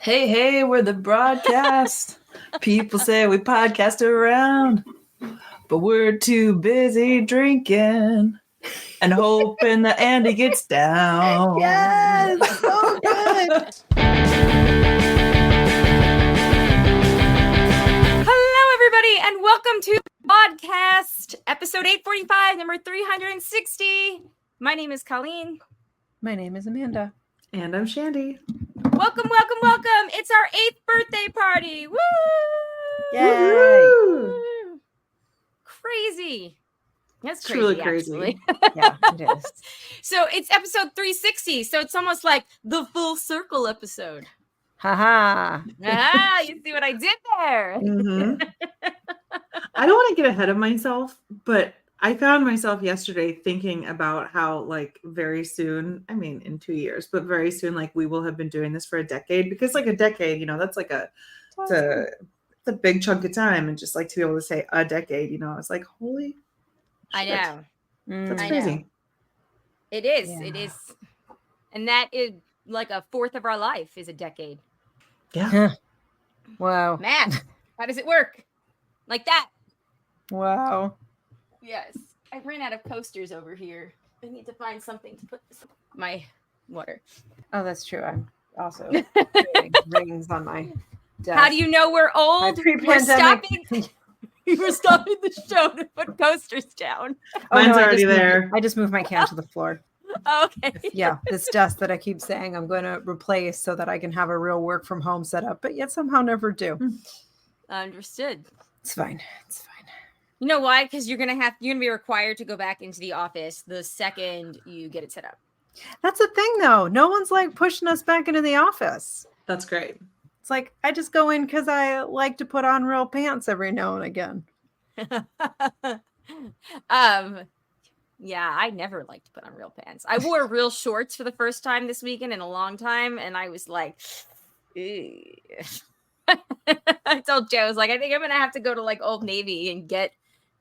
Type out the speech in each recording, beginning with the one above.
Hey, hey, we're the broadcast. People say we podcast around, but we're too busy drinking and hoping that Andy gets down. Yes, so good. Hello, everybody, and welcome to the podcast, episode 845, number 360. My name is Colleen. My name is Amanda. And I'm Shandy. Welcome, welcome, welcome. It's our 8th birthday party. Woo! Yay. Woo! Crazy. That's crazy, Truly crazy. actually. Yeah, it is. So it's episode 360, so it's almost like the full circle episode. Haha. You see what I did there? Mm-hmm. I don't want to get ahead of myself, but I found myself yesterday thinking about how, like, very soon, I mean, in 2 years, but very soon, like, we will have been doing this for a decade, because, like, a decade, you know, that's like it's a big chunk of time, and just, like, to be able to say a decade, you know, it's like, holy I shit. know. That's I crazy. know. It is. Yeah. It is. And that is like a fourth of our life is a decade. Yeah. Wow. Math. How does it work? Like that. Wow. Yes. I ran out of coasters over here. I need to find something to put this my water. Oh, that's true. I'm also doing rings on my desk. How do you know we're old? My pre-pandemic. We're stopping the show to put coasters down. Mine's I already just there. I just moved my can to the floor. Okay. Yeah, this desk that I keep saying I'm going to replace so that I can have a real work from home setup, but yet somehow never do. Understood. It's fine. It's fine. You know why? Because you're gonna be required to go back into the office the second you get it set up. That's the thing, though. No one's like pushing us back into the office. That's great. It's like I just go in because I like to put on real pants every now and again. Yeah, I never like to put on real pants. I wore real shorts for the first time this weekend in a long time, and I was like, ew. I told Joe, I was like, I think I'm gonna have to go to like Old Navy and get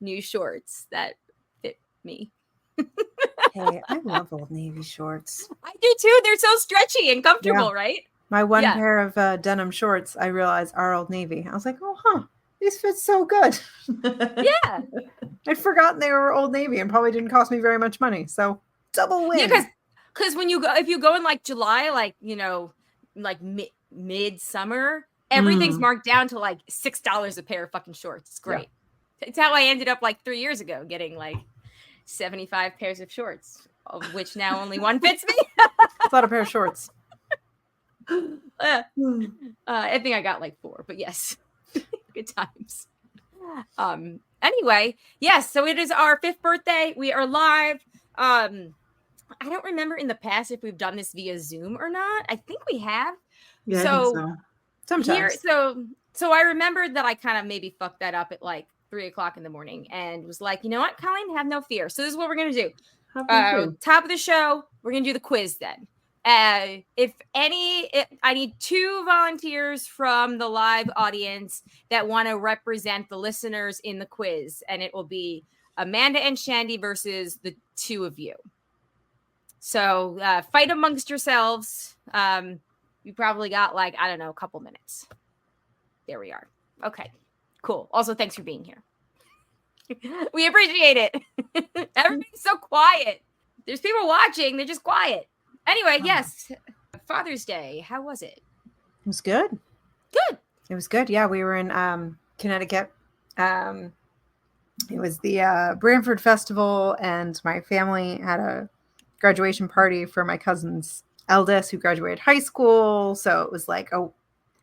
new shorts that fit me. Hey, I love Old Navy shorts. I do too. They're so stretchy and comfortable, right? My one Yeah. pair of denim shorts, I realized, are Old Navy. I was like, oh, huh, these fit so good. Yeah. I'd forgotten they were Old Navy and probably didn't cost me very much money. So double win. Yeah, because when you go, if you go in like July, like, you know, like midsummer, everything's marked down to like $6 a pair of fucking shorts. It's great. It's how I ended up like 3 years ago getting like 75 pairs of shorts, of which now only one fits me. It's not a pair of shorts. I think I got like 4, but yes, good times. Anyway, yes, so it is our 5th birthday. We are live. I don't remember in the past if we've done this via Zoom or not. I think we have. Yeah, So- I think so. Sometimes. So I remembered that I kind of maybe fucked that up at like 3:00 in the morning and was like, you know what, Colleen, have no fear. So this is what we're gonna do. Top of the show, we're gonna do the quiz then. I need 2 volunteers from the live audience that want to represent the listeners in the quiz, and it will be Amanda and Shandy versus the 2 of you. So fight amongst yourselves. You probably got like, I don't know, a couple minutes. There we are. Okay, cool. Also, thanks for being here. We appreciate it. Everybody's so quiet. There's people watching. They're just quiet. Anyway, yes. Father's Day. How was it? It was good. Good. It was good. Yeah, we were in Connecticut. It was the Branford Festival, and my family had a graduation party for my cousin's eldest who graduated high school. So it was like a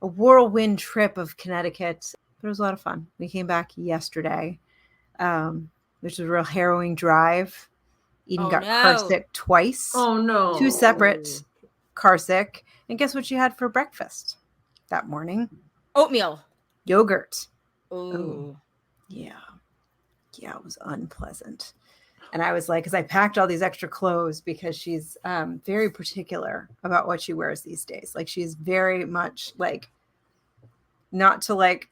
whirlwind trip of Connecticut. But it was a lot of fun. We came back yesterday, which was a real harrowing drive. Eden got car sick twice. Oh, no. 2 separate car sick. And guess what she had for breakfast that morning? Oatmeal. Yogurt. Ooh. Yeah. Yeah, it was unpleasant. And I was like, because I packed all these extra clothes because she's very particular about what she wears these days. Like, she's very much like, not to like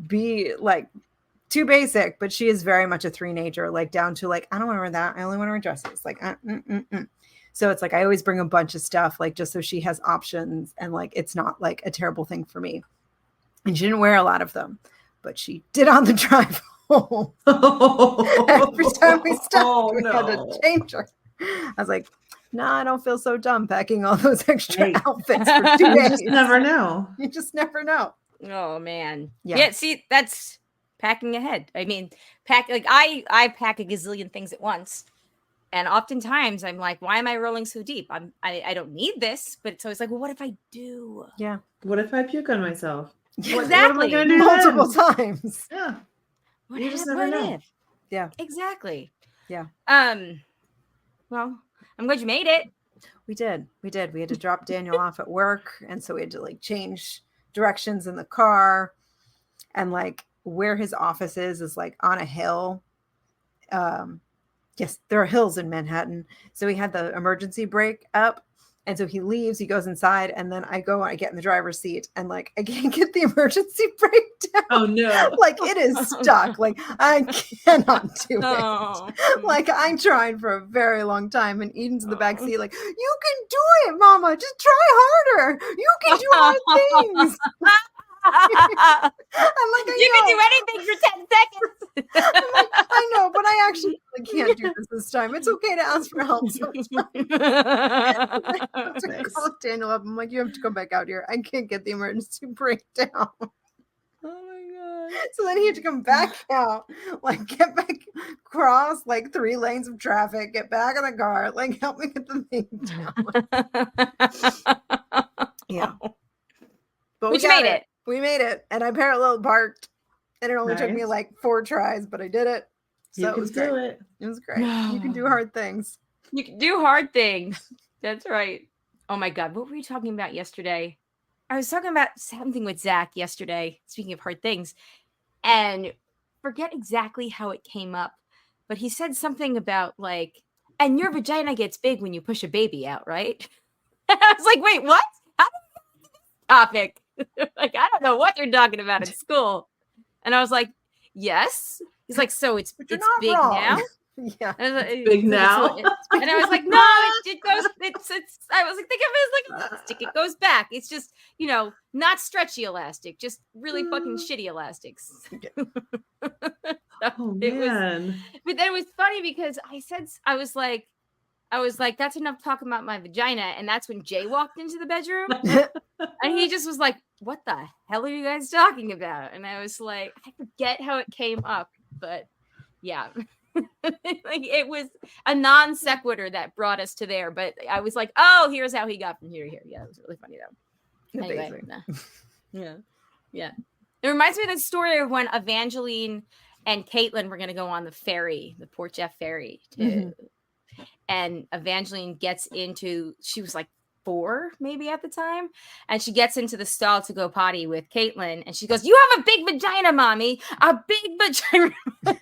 be like too basic, but she is very much a 3-nager, like down to like, I don't want to wear that. I only want to wear dresses. Like, So it's like I always bring a bunch of stuff, like just so she has options and like it's not like a terrible thing for me. And she didn't wear a lot of them, but she did on the drive home. Every time we stopped, we had to change her. I was like, no, I don't feel so dumb packing all those extra outfits for 2 days. You just never know. You just never know. Oh man. Yeah. See, that's packing ahead. I mean, I pack a gazillion things at once. And oftentimes I'm like, why am I rolling so deep? I don't need this, but it's always like, well, what if I do? Yeah. What if I puke on myself? Exactly. What am I gonna do multiple times. Yeah. You just never know. Yeah. Exactly. Yeah. Well, I'm glad you made it. We did. We had to drop Daniel off at work. And so we had to like change directions in the car. And like where his office is like on a hill. Yes, there are hills in Manhattan. So we had the emergency brake up. And so he leaves, he goes inside, and then I get in the driver's seat and like I can't get the emergency brake down. Oh no. Like it is stuck. Like I cannot do it. Like I tried for a very long time, and Eden's in the back seat, like, you can do it, Mama. Just try harder. You can do hard things. I'm like, you can do anything for 10 seconds. I'm like, I know, but I actually can't do this time. It's okay to ask for help sometimes. I have to call Daniel up. I'm like, you have to come back out here. I can't get the emergency brake down. Oh my god. So then he had to come back out, like get back, cross like 3 lanes of traffic, get back in the car, like help me get the thing down. Yeah. But we made it. We made it, and I parallel parked, and it only took me like 4 tries, but I did it. So you can do it. It was great. You can do hard things. You can do hard things. That's right. Oh my god, what were you talking about yesterday? I was talking about something with Zach yesterday, speaking of hard things, and forget exactly how it came up, but he said something about like, and your vagina gets big when you push a baby out, right? I was like, wait, what? How did we get to this topic? Like, I don't know what they're talking about in school. And I was like, yes. He's like, so it's big wrong. now? Yeah. And I was like, big now. And I was like, no, it goes, it's, I was like, think of it as like a elastic. It goes back. It's just, not stretchy elastic, just really fucking shitty elastics. Oh man. But then it was funny because I was like, that's enough talking about my vagina. And that's when Jay walked into the bedroom. And he just was like, what the hell are you guys talking about? And I was like, I forget how it came up. But yeah. Like it was a non sequitur that brought us to there. But I was like, oh, here's how he got from here to here. Yeah, it was really funny though. Anyway, Yeah. It reminds me of the story of when Evangeline and Caitlin were going to go on the ferry, the Port Jeff ferry. And Evangeline gets into, she was like 4 maybe at the time, and she gets into the stall to go potty with Caitlin, and she goes, you have a big vagina, mommy, a big vagina.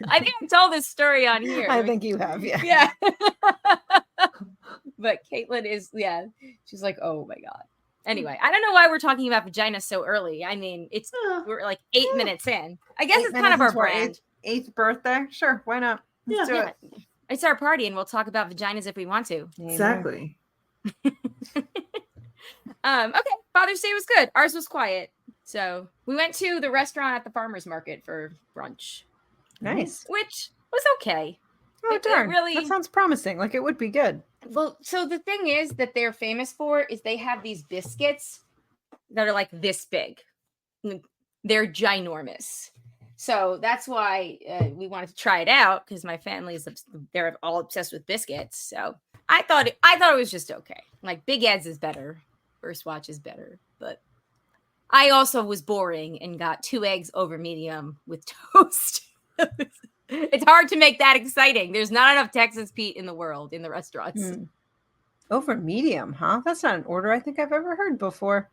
I think I told this story on here. I think you have, yeah. Yeah. But Caitlin is, she's like, oh my god. Anyway, I don't know why we're talking about vagina so early. I mean, we're like 8 minutes in. I guess it's kind of our brand. 8th birthday? Sure, why not? Let's do it. It's our party, and we'll talk about vaginas if we want to. Exactly. Okay, Father's Day was good. Ours was quiet. So we went to the restaurant at the farmer's market for brunch. Nice. Which was okay. Oh, darn. That sounds promising. Like it would be good. Well, so the thing is that they're famous for is they have these biscuits that are like this big. They're ginormous. So that's why we wanted to try it out because my family they're all obsessed with biscuits. So I thought it was just okay. Like Big Ed's is better. First Watch is better. But I also was boring and got 2 eggs over medium with toast. It's hard to make that exciting. There's not enough Texas Pete in the world in the restaurants. Over medium, huh? That's not an order I think I've ever heard before.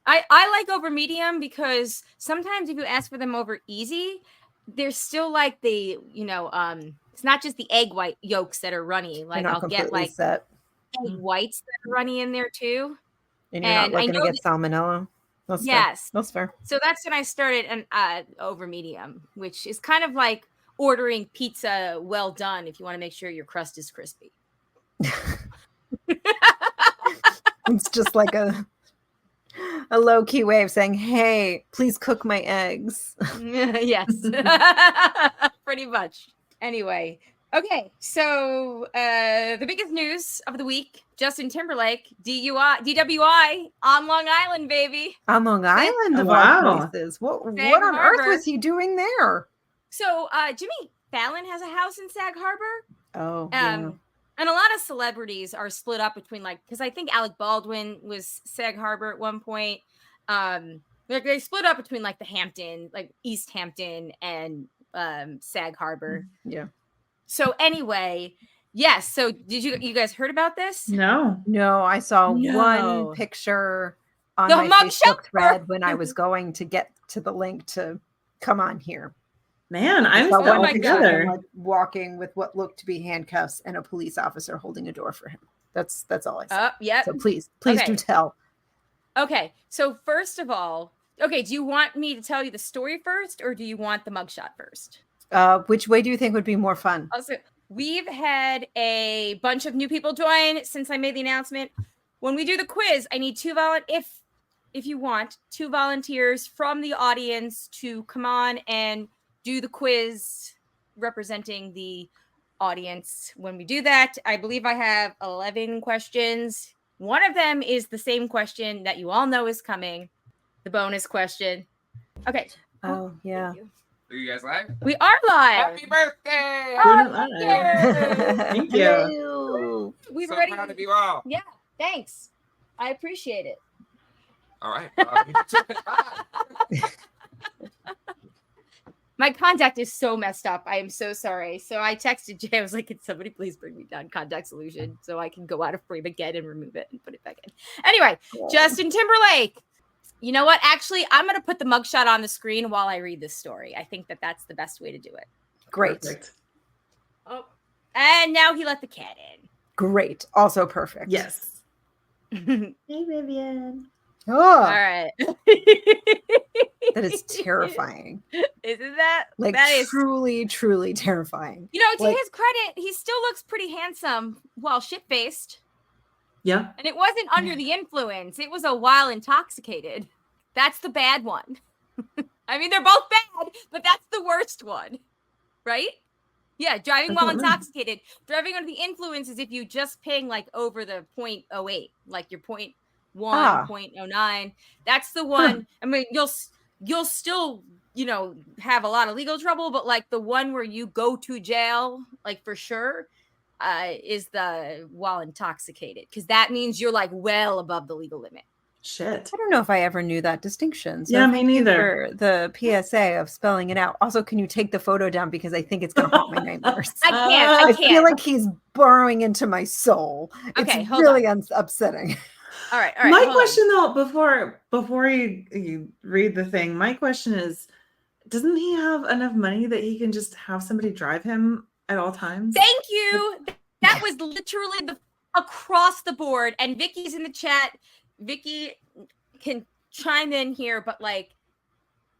I like over medium because sometimes if you ask for them over easy, there's still like the, it's not just the egg white yolks that are runny. Like I'll get like egg whites that are runny in there too. And you're not looking to get salmonella? Yes. That's fair. So that's when I started an over medium, which is kind of like ordering pizza well done if you want to make sure your crust is crispy. It's just like a low-key way of saying, hey, please cook my eggs. Yes. Pretty much. Anyway. Okay, so the biggest news of the week, Justin Timberlake, DWI on Long Island, baby. On Long Island, of all places. What on earth was he doing there? So Jimmy Fallon has a house in Sag Harbor. Oh, yeah. And a lot of celebrities are split up between, like, because I think Alec Baldwin was Sag Harbor at one point. Like they split up between like the Hampton, like East Hampton and Sag Harbor. Yeah. So anyway, yes. So did you guys heard about this? No, I saw one picture on my Facebook thread when I was going to get to the link to come on here. Man, I'm so together. Like walking with what looked to be handcuffs and a police officer holding a door for him. That's all I saw. Yeah. So please do tell. Okay. So first of all, do you want me to tell you the story first, or do you want the mugshot first? Which way do you think would be more fun? Also, we've had a bunch of new people join since I made the announcement. When we do the quiz, I need if you want, 2 volunteers from the audience to come on and do the quiz representing the audience. When we do that, I believe I have 11 questions. One of them is the same question that you all know is coming, the bonus question. Okay. Oh, yeah. Are you guys live? We are live. Happy birthday! Thank you. We've so already proud of you all. Yeah, thanks. I appreciate it. All right. My contact is so messed up. I am so sorry. So I texted Jay. I was like, can somebody please bring me down contact solution so I can go out of frame again and remove it and put it back in. Anyway, Justin Timberlake. You know what? Actually, I'm going to put the mugshot on the screen while I read this story. I think that's the best way to do it. Great. Perfect. Oh, and now he let the cat in. Great. Also perfect. Yes. Hey, Vivian. Oh, all right. That is terrifying. Isn't that? Like, that is truly, truly terrifying. You know, to his credit, he still looks pretty handsome while shit-faced. Yeah. And it wasn't under the influence. It was a while intoxicated. That's the bad one. I mean, they're both bad, but that's the worst one. Right? Yeah, driving while intoxicated. Driving under the influence is if you just ping like over the 0.08, like your 0.1, 0.09. That's the one. I mean, you'll still, have a lot of legal trouble, but like the one where you go to jail, like for sure, is the while intoxicated, because that means you're like well above the legal limit. Shit. I don't know if I ever knew that distinction. So yeah, me neither. For the PSA of spelling it out. Also, can you take the photo down, because I think it's going to haunt my nightmares. I can't. I feel like he's burrowing into my soul. Okay, it's really upsetting. All right. My question though, before you read the thing, my question is, doesn't he have enough money that he can just have somebody drive him at all times? Thank you. That was literally across the board. And Vicky's in the chat. Vicky can chime in here, but like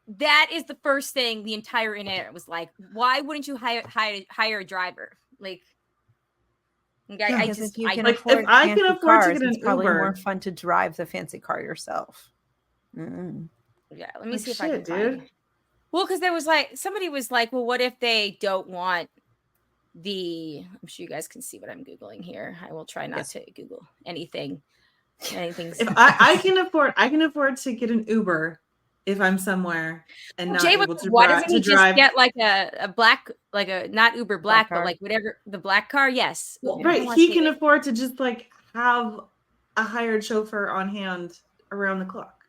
that is the first thing the entire internet was like, why wouldn't you hire a driver? Like, if I can afford to get an Uber, probably more fun to drive the fancy car yourself. Mm-hmm. Yeah, let me see if I can find it. Well, because there was like somebody was like, well, what if they don't want I'm sure you guys can see what I'm Googling here. I will try not to Google anything. If I can afford to get an Uber if I'm somewhere and not able to why doesn't he just get like a black, like a not Uber black but like whatever the black car? Yes, right. He can afford to just like have a hired chauffeur on hand around the clock.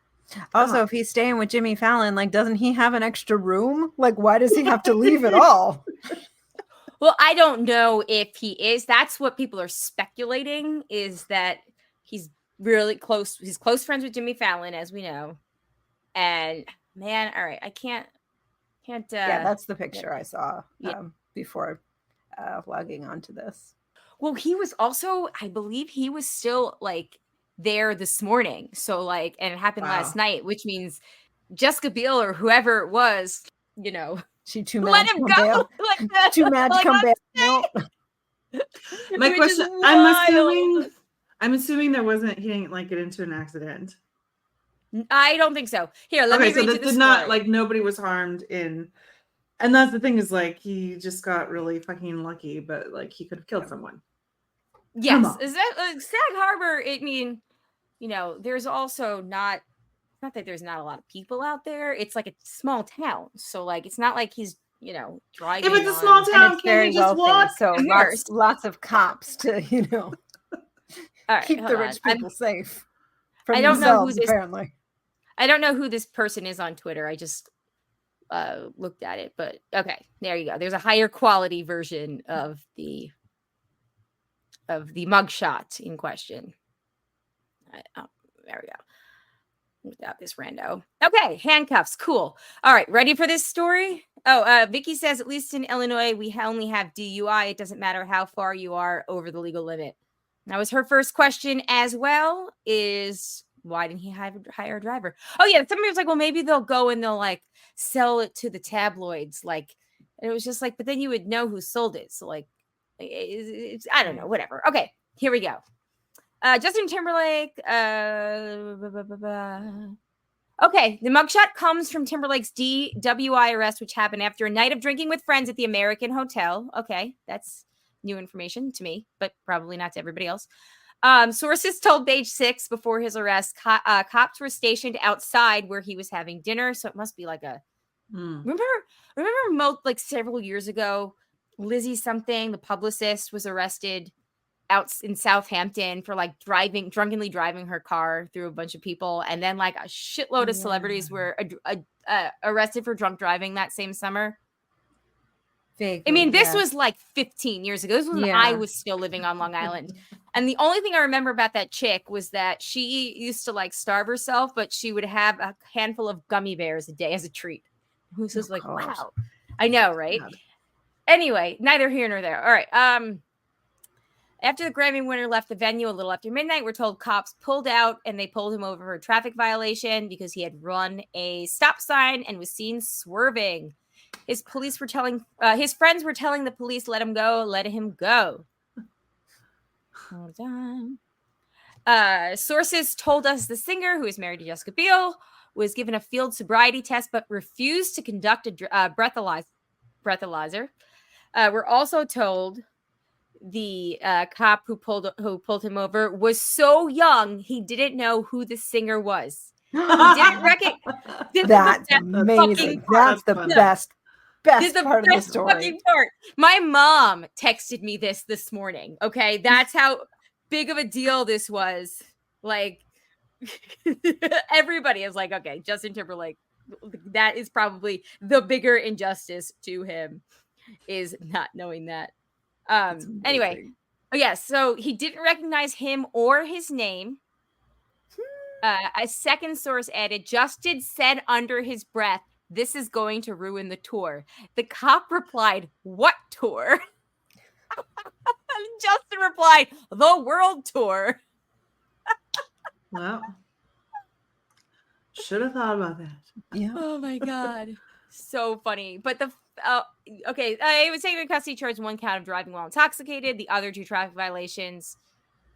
Also, if he's staying with Jimmy Fallon, like, doesn't he have an extra room? Like, why does he have to leave at all? Well, I don't know if he is. That's what people are speculating, is that he's really close. He's close friends with Jimmy Fallon, as we know. And man, all right, I can't. Yeah, that's the picture I saw before logging onto this. Well, he was also, I believe, he was still like there this morning. So like, and it happened last night, which means Jessica Biel or whoever it was, she too mad. Let him go. Too mad to come back. My question: I'm assuming I'm assuming he didn't like get into an accident. I don't think so. Here, let me read you the story. Not like nobody was harmed in, and that's the thing is like he just got really fucking lucky, but like he could have killed someone. Yes, is that Sag Harbor? I mean, there's also not that there's not a lot of people out there. It's like a small town, so like it's not like he's driving. If it's a small town, can you just walk? So lots of cops to right, keep the rich people safe. I don't know who this. Apparently, I don't know who this person is on Twitter. I just looked at it, but okay, there you go. There's a higher quality version of the mugshot in question. There we go. Without this rando. Okay, handcuffs. Cool. All right, ready for this story? Oh, Vicky says, at least in Illinois, we only have DUI. It doesn't matter how far you are over the legal limit. That was her first question as well, is why didn't he hire a driver? Oh, yeah, somebody was like, well, maybe they'll go and they'll, like, sell it to the tabloids. Like, and it was just like, but then you would know who sold it. So, like, it's I don't know, whatever. Okay, here we go. Justin Timberlake. Okay, the mugshot comes from Timberlake's DWI arrest, which happened after a night of drinking with friends at the American Hotel. Okay, that's new information to me, but probably not to everybody else. Sources told Page 6 before his arrest, cops were stationed outside where he was having dinner, so it must be like a... Remember like several years ago, Lizzie something, the publicist, was arrested out in Southampton for like drunkenly driving her car through a bunch of people, and then like a shitload of celebrities were arrested for drunk driving that same summer. Vaguely, I mean, this was like 15 years ago. This was when I was still living on Long Island. And the only thing I remember about that chick was that she used to like starve herself, but she would have a handful of gummy bears a day as a treat. Who's just like, wow. I know, right? God. Anyway, neither here nor there. All right. After the Grammy winner left the venue a little after midnight, we're told cops pulled out and they pulled him over for a traffic violation because he had run a stop sign and was seen swerving. His friends were telling the police, let him go. Hold on. Sources told us the singer, who is married to Jessica Biel, was given a field sobriety test but refused to conduct a breathalyzer. We're also told the cop who pulled him over was so young he didn't know who the singer was. He didn't recognize. That's amazing. That's the best part of the story. Part. My mom texted me this morning. Okay, that's how big of a deal this was. Like, everybody is like, okay, Justin Timberlake. That is probably the bigger injustice to him, is not knowing that. Anyway, so he didn't recognize him or his name. A second source added, Justin said under his breath, "This is going to ruin the tour." The cop replied, "What tour?" Justin replied, "The world tour." Well, should have thought about that. Yeah. Oh my God. So funny. But he was taken into custody, charged one count of driving while intoxicated, the other 2 traffic violations,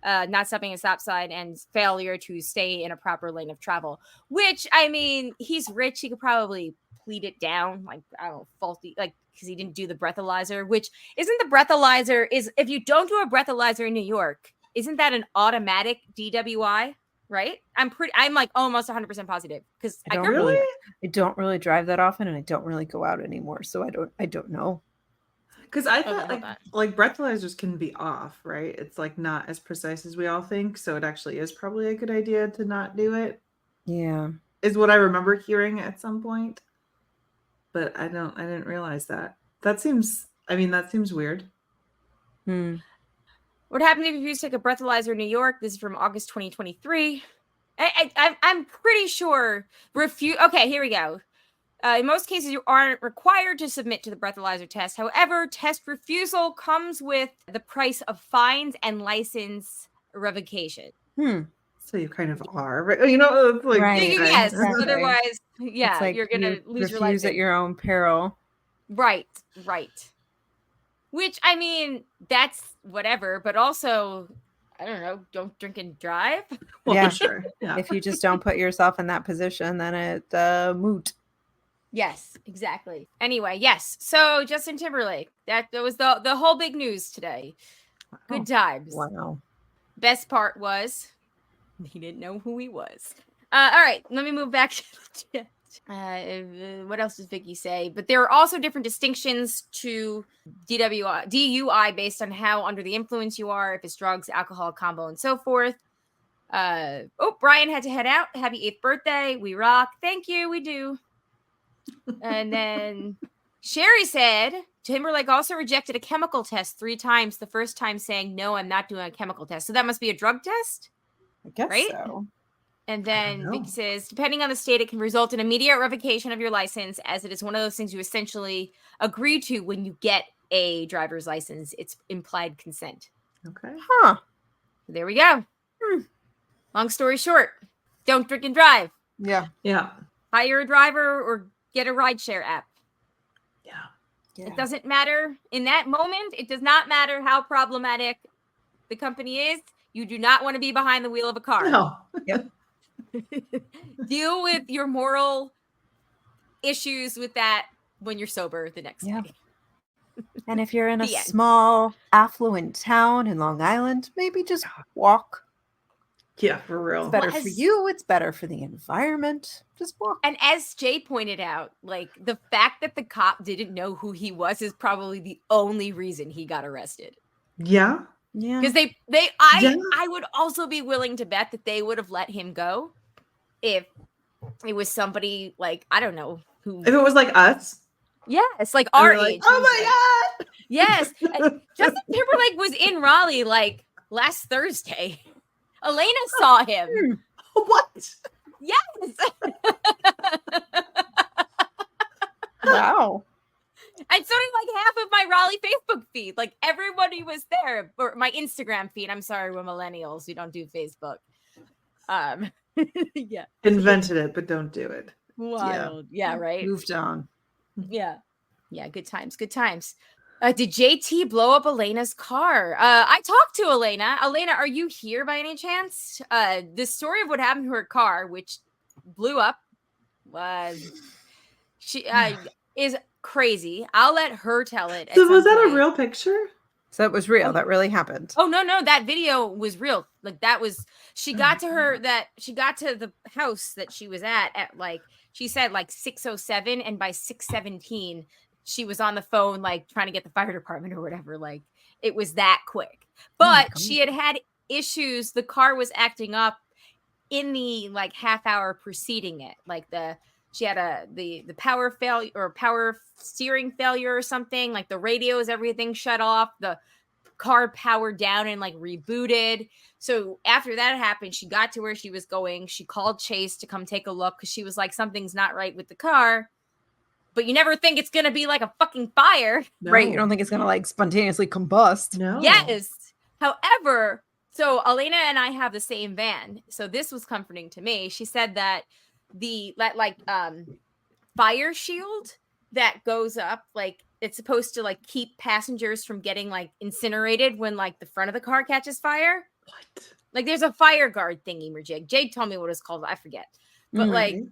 not stopping a stop sign, and failure to stay in a proper lane of travel. Which, I mean, he's rich. He could probably plead it down, like, I don't know, faulty, like, because he didn't do the breathalyzer, which isn't the breathalyzer, is if you don't do a breathalyzer in New York, isn't that an automatic DWI? Right? I'm like almost 100% positive because I don't really drive that often, and I don't really go out anymore, so I don't know. Because I thought like breathalyzers can be off, right? It's like not as precise as we all think, so it actually is probably a good idea to not do it. Yeah, is what I remember hearing at some point, but I didn't realize that. That seems weird. What happened if you used to take a breathalyzer in New York? This is from August 2023. I'm pretty sure Okay, here we go. In most cases, you aren't required to submit to the breathalyzer test. However, test refusal comes with the price of fines and license revocation. So you kind of are, right? You know, like, right. Yes. Exactly. Otherwise, yeah, like you're gonna lose your license at your own peril. Right. Which, I mean, that's whatever, but also I don't know, don't drink and drive. Well, Yeah. for sure. Yeah. If you just don't put yourself in that position, then it's moot. Yes, exactly. Anyway, yes. So Justin Timberlake, that was the whole big news today. Good times. Wow. Best part was he didn't know who he was. All right, let me move back to the chat. What else does Vicky say? But there are also different distinctions to DUI based on how under the influence you are, if it's drugs, alcohol, combo, and so forth. Brian had to head out. Happy 8th birthday. We rock. Thank you. We do. And then Sherry said Timberlake also rejected a chemical test 3 times. The first time saying, no, I'm not doing a chemical test. So that must be a drug test? I guess Right? so. And then Vicky says, depending on the state, it can result in immediate revocation of your license, as it is one of those things you essentially agree to when you get a driver's license. It's implied consent. Okay. Huh. There we go. Long story short, don't drink and drive. Yeah. Yeah. Hire a driver or get a rideshare app. Yeah. It doesn't matter in that moment. It does not matter how problematic the company is. You do not want to be behind the wheel of a car. No. Yep. Deal with your moral issues with that when you're sober the next Yeah. day. And if you're in a The end. small, affluent town in Long Island, maybe just walk. Yeah, for real. It's better Well, for as- you. It's better for the environment. Just walk. And as Jay pointed out, like the fact that the cop didn't know who he was is probably the only reason he got arrested. Yeah. Yeah. Because Yeah. I would also be willing to bet that they would have let him go if it was somebody like, I don't know who. If it was like us, Yes, like and our we're like, age. oh my God. Yes. And Justin Timberlake was in Raleigh like last Thursday. Elena saw him. What? Yes. Wow. And so did like half of my Raleigh Facebook feed. Like everybody was there. Or my Instagram feed. I'm sorry, we're millennials. We don't do Facebook. Yeah. Invented it, but don't do it. Wild. Yeah, right. Moved on. Yeah. Yeah, good times. Good times. Did JT blow up Elena's car? I talked to Elena. Elena, are you here by any chance? The story of what happened to her car, which blew up, she is crazy. I'll let her tell it. at So some was that point. a real picture? So it was real. That really happened. Oh no, that video was real. Like that was she got to the house that she was at like she said like 6:07, and by 6:17 she was on the phone like trying to get the fire department or whatever. Like it was that quick. But she had issues. The car was acting up in the like half hour preceding it. Like she had the power failure or power steering failure or something. Like the radios, everything shut off. The car powered down and like rebooted. So after that happened, she got to where she was going. She called Chase to come take a look because she was like, something's not right with the car. But you never think it's going to be like a fucking fire. No. Right. You don't think it's going to like spontaneously combust. No. Yes. However, so Elena and I have the same van. So this was comforting to me. She said that the fire shield that goes up, like it's supposed to like keep passengers from getting like incinerated when like the front of the car catches fire. What? Like there's a fire guard thingy, Jake. Jade told me what it's called. I forget. But like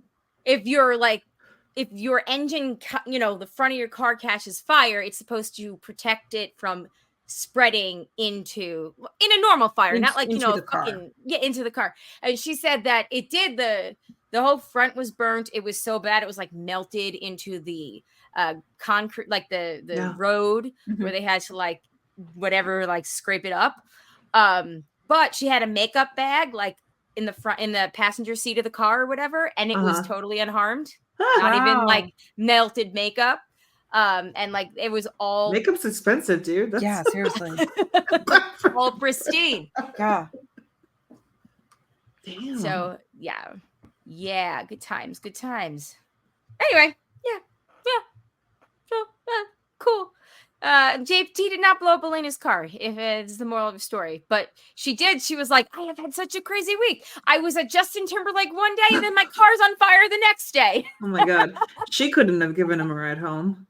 if your engine, the front of your car catches fire, it's supposed to protect it from spreading in a normal fire, not like, into the car. Into the car. And she said that it did the whole front was burnt. It was so bad. It was like melted into the concrete, like the road where they had to like, whatever, like scrape it up. But she had a makeup bag, like in the passenger seat of the car or whatever. And it was totally unharmed. Not even like melted makeup. And like it was all makeup's expensive, dude. Yeah, seriously. all pristine. Yeah. Damn. So yeah, good times. Anyway, yeah. So cool. JT did not blow up Elena's car, if it's the moral of the story, but she did. She was like, I have had such a crazy week. I was at Justin Timberlake one day, and then my car's on fire the next day. Oh my God. She couldn't have given him a ride home.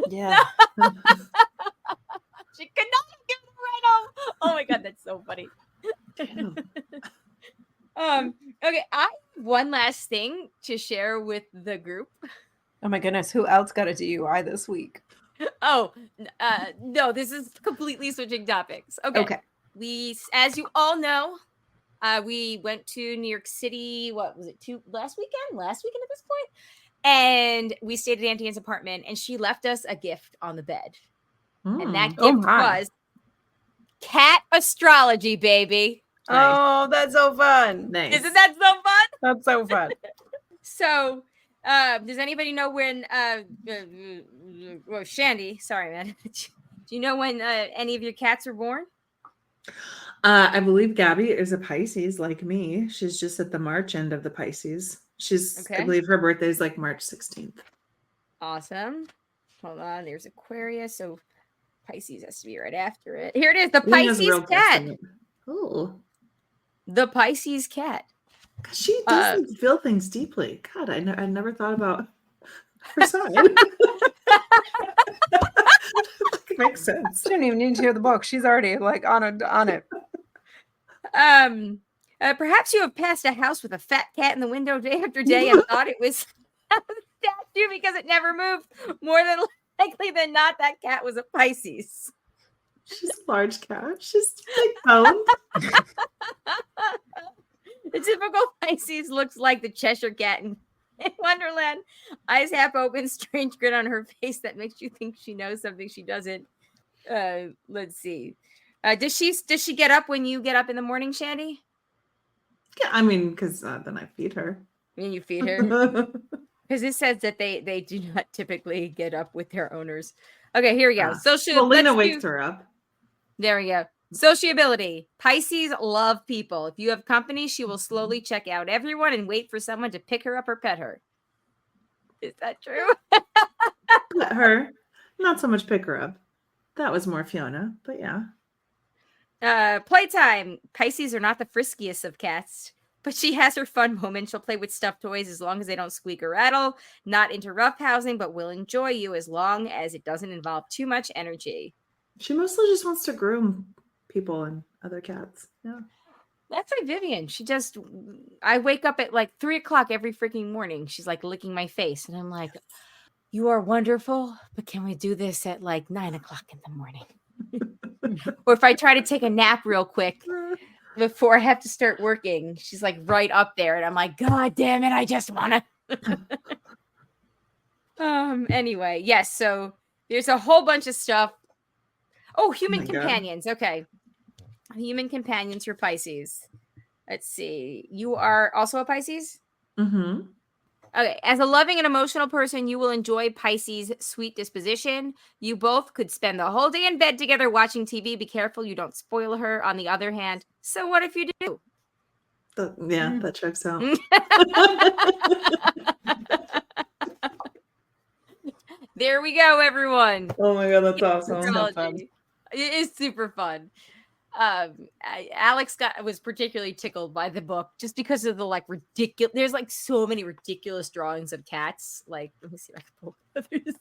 Yeah. She could not have given him a ride home. Oh my God, that's so funny. Okay, I have one last thing to share with the group. Oh my goodness, who else got a DUI this week? Oh, no, this is completely switching topics. Okay. We, as you all know, we went to New York City. What was it? Last weekend at this point. And we stayed at Auntie Anne's apartment, and she left us a gift on the bed. And that gift was cat astrology, baby. Nice. Oh, that's so fun. Nice. Isn't that so fun? That's so fun. So, does anybody know when, Shandy, sorry, man. Do you know when any of your cats were born? I believe Gabby is a Pisces like me. She's just at the March end of the Pisces. I believe her birthday is like March 16th. Awesome. Hold on. There's Aquarius. So Pisces has to be right after it. Here it is. The Pisces cat. Oh. The Pisces cat. She does feel things deeply. God, I never thought about her sign. Makes sense. She didn't even need to hear the book. She's already like on it. Perhaps you have passed a house with a fat cat in the window day after day and thought it was a statue because it never moved. More than likely than not, that cat was a Pisces. She's a large cat. She's like boned. The typical Pisces looks like the Cheshire cat in Wonderland. Eyes half open, strange grin on her face that makes you think she knows something she doesn't. Let's see. Does she get up when you get up in the morning, Shandy? Yeah, I mean, because then I feed her. And you feed her? Because it says that they do not typically get up with their owners. Okay, here we go. Lena wakes her up. There we go. Sociability. Pisces love people. If you have company, she will slowly check out everyone and wait for someone to pick her up or pet her. Is that true? Pet her. Not so much pick her up. That was more Fiona, but yeah. Playtime. Pisces are not the friskiest of cats, but she has her fun moments. She'll play with stuffed toys as long as they don't squeak or rattle. Not into roughhousing, but will enjoy you as long as it doesn't involve too much energy. She mostly just wants to groom people and other cats. Yeah. That's like Vivian. I wake up at like 3:00 every freaking morning. She's like licking my face. And I'm like, you are wonderful, but can we do this at like 9:00 in the morning? Or if I try to take a nap real quick before I have to start working, she's like right up there. And I'm like, God damn it. I just want to. Anyway, yes. So there's a whole bunch of stuff. Oh, human companions. God. Okay. Human companions for Pisces. Let's see. You are also a Pisces? Mm-hmm. Okay. As a loving and emotional person, you will enjoy Pisces' sweet disposition. You both could spend the whole day in bed together watching TV. Be careful you don't spoil her. On the other hand, so what if you do? That checks out. There we go, everyone. Oh my God, that's awesome. So fun. It is super fun. Alex was particularly tickled by the book just because of the ridiculous. There's so many ridiculous drawings of cats. Let me see if I can pull others.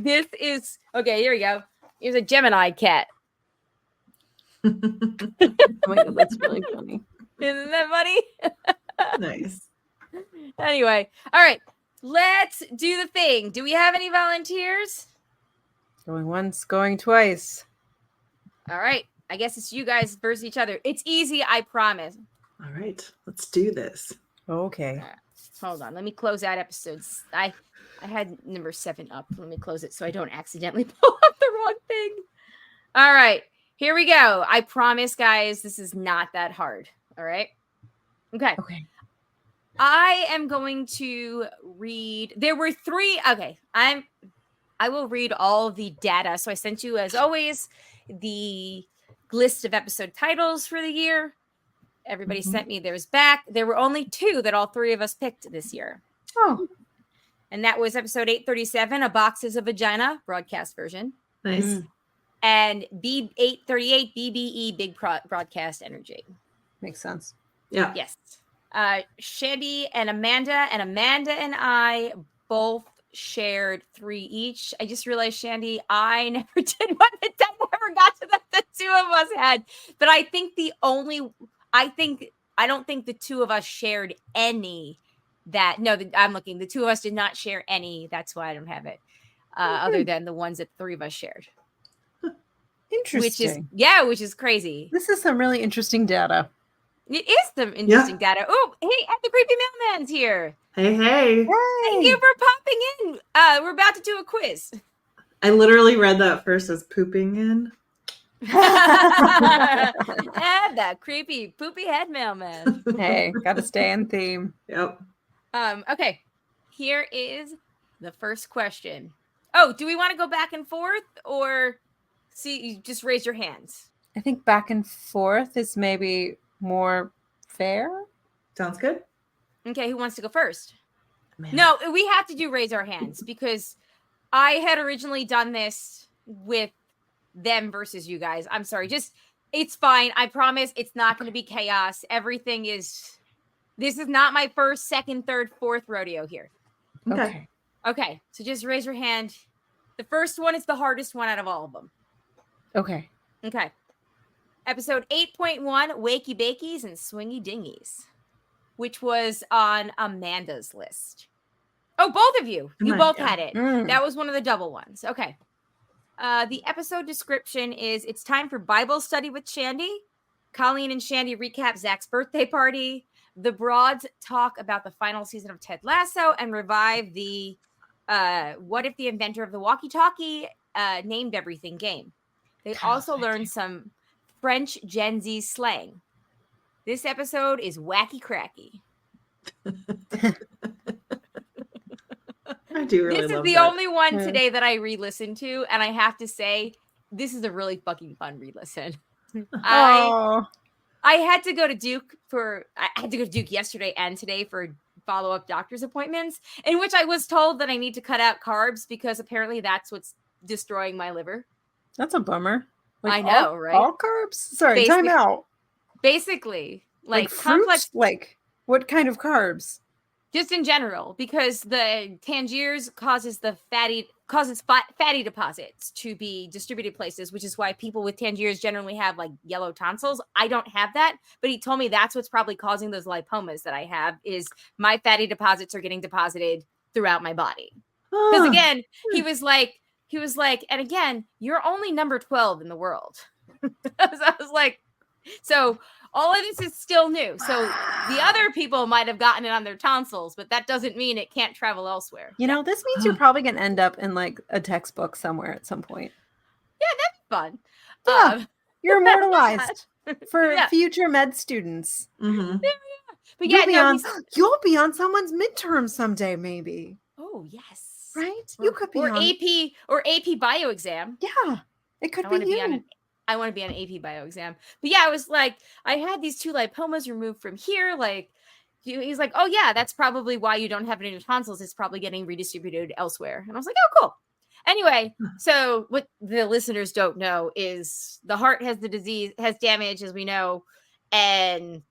This is okay. Here we go. Here's a Gemini cat. Oh my God, that's really funny. Isn't that funny? Nice. Anyway, all right. Let's do the thing. Do we have any volunteers? Going once, going twice. All right. I guess it's you guys versus each other. It's easy, I promise. All right. Let's do this. Okay. Right. Hold on. Let me close out episodes. I had number 7 up. Let me close it so I don't accidentally pull up the wrong thing. All right. Here we go. I promise, guys, this is not that hard. All right. Okay. I am going to read. There were 3. Okay. I will read all the data. So I sent you, as always, the list of episode titles for the year. Everybody sent me theirs back. There were only 2 that all 3 of us picked this year. Oh. And that was episode 837, A Box is a Vagina, broadcast version. Nice. Mm. And B838, BBE, Big Broadcast Energy. Makes sense. Yeah. Yes. Shandy and Amanda and I both shared 3 each. I just realized, Shandy, I never did one that Deb ever forgot that the two of us had. But I think I don't think the two of us shared any I'm looking. The two of us did not share any. That's why I don't have it. Other than the ones that the three of us shared. Interesting. Which is crazy. This is some really interesting data. It is some interesting data. Oh, hey, the creepy mailman's here. Hey. Thank you for popping in. We're about to do a quiz. I literally read that first as pooping in. That creepy poopy head mailman. Hey, gotta stay in theme. Yep. Okay. Here is the first question. Oh, do we want to go back and forth or you just raise your hands? I think back and forth is maybe more fair. Sounds good. Okay, who wants to go first? Man. No, we have to do raise our hands because I had originally done this with them versus you guys. I'm sorry. It's fine. I promise it's not going to be chaos. This is not my first, second, third, fourth rodeo here. Okay. So just raise your hand. The first one is the hardest one out of all of them. Okay. Episode 8.1, Wakey Bakies and Swingy Dingies, which was on Amanda's list. Oh, both of you. You both had it. That was one of the double ones. Okay. The episode description is it's time for Bible study with Shandy. Colleen and Shandy recap Zach's birthday party. The broads talk about the final season of Ted Lasso and revive the what if the inventor of the walkie-talkie named everything game. They also learn some French Gen Z slang. This episode is wacky cracky. I do really This is love the that. only one today that I re-listened to, and I have to say, this is a really fucking fun re-listen. I had to go to Duke yesterday and today for follow-up doctor's appointments, in which I was told that I need to cut out carbs because apparently that's what's destroying my liver. That's a bummer. I know, right? All carbs? Sorry, time out. Basically, like complex. Fruits? Like what kind of carbs? Just in general, because the Tangiers causes fatty deposits to be distributed places, which is why people with Tangiers generally have like yellow tonsils. I don't have that, but he told me that's what's probably causing those lipomas that I have is my fatty deposits are getting deposited throughout my body. Because again, he was like, and again, you're only number 12 in the world. So I was like, so all of this is still new. So the other people might have gotten it on their tonsils, but that doesn't mean it can't travel elsewhere. This means you're probably going to end up in like a textbook somewhere at some point. Yeah, that'd be fun. Yeah, you're immortalized for future med students. Mm-hmm. But you'll be on someone's midterm someday, maybe. Oh, yes. Right? You could be or on AP bio exam. Yeah, it could be you. I want to be on an AP bio exam. But yeah, I was like, I had these 2 lipomas removed from here. Like, he's like, oh yeah, that's probably why you don't have it in your tonsils. It's probably getting redistributed elsewhere. And I was like, oh, cool. Anyway, so what the listeners don't know is the heart has damage, as we know. And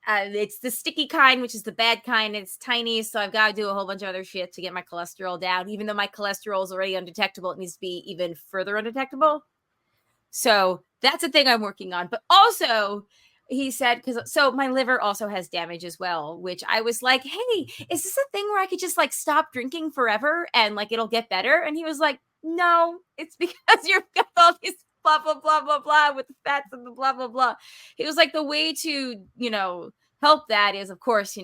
it's the sticky kind, which is the bad kind. It's tiny. So I've got to do a whole bunch of other shit to get my cholesterol down. Even though my cholesterol is already undetectable, it needs to be even further undetectable. So that's a thing I'm working on. But also, he said, so my liver also has damage as well, which I was like, hey, is this a thing where I could just like stop drinking forever and like it'll get better? And he was like, no, it's because you've got all these blah, blah, blah, blah, blah with the fats and the blah, blah, blah. He was like, the way to, help that is, of course,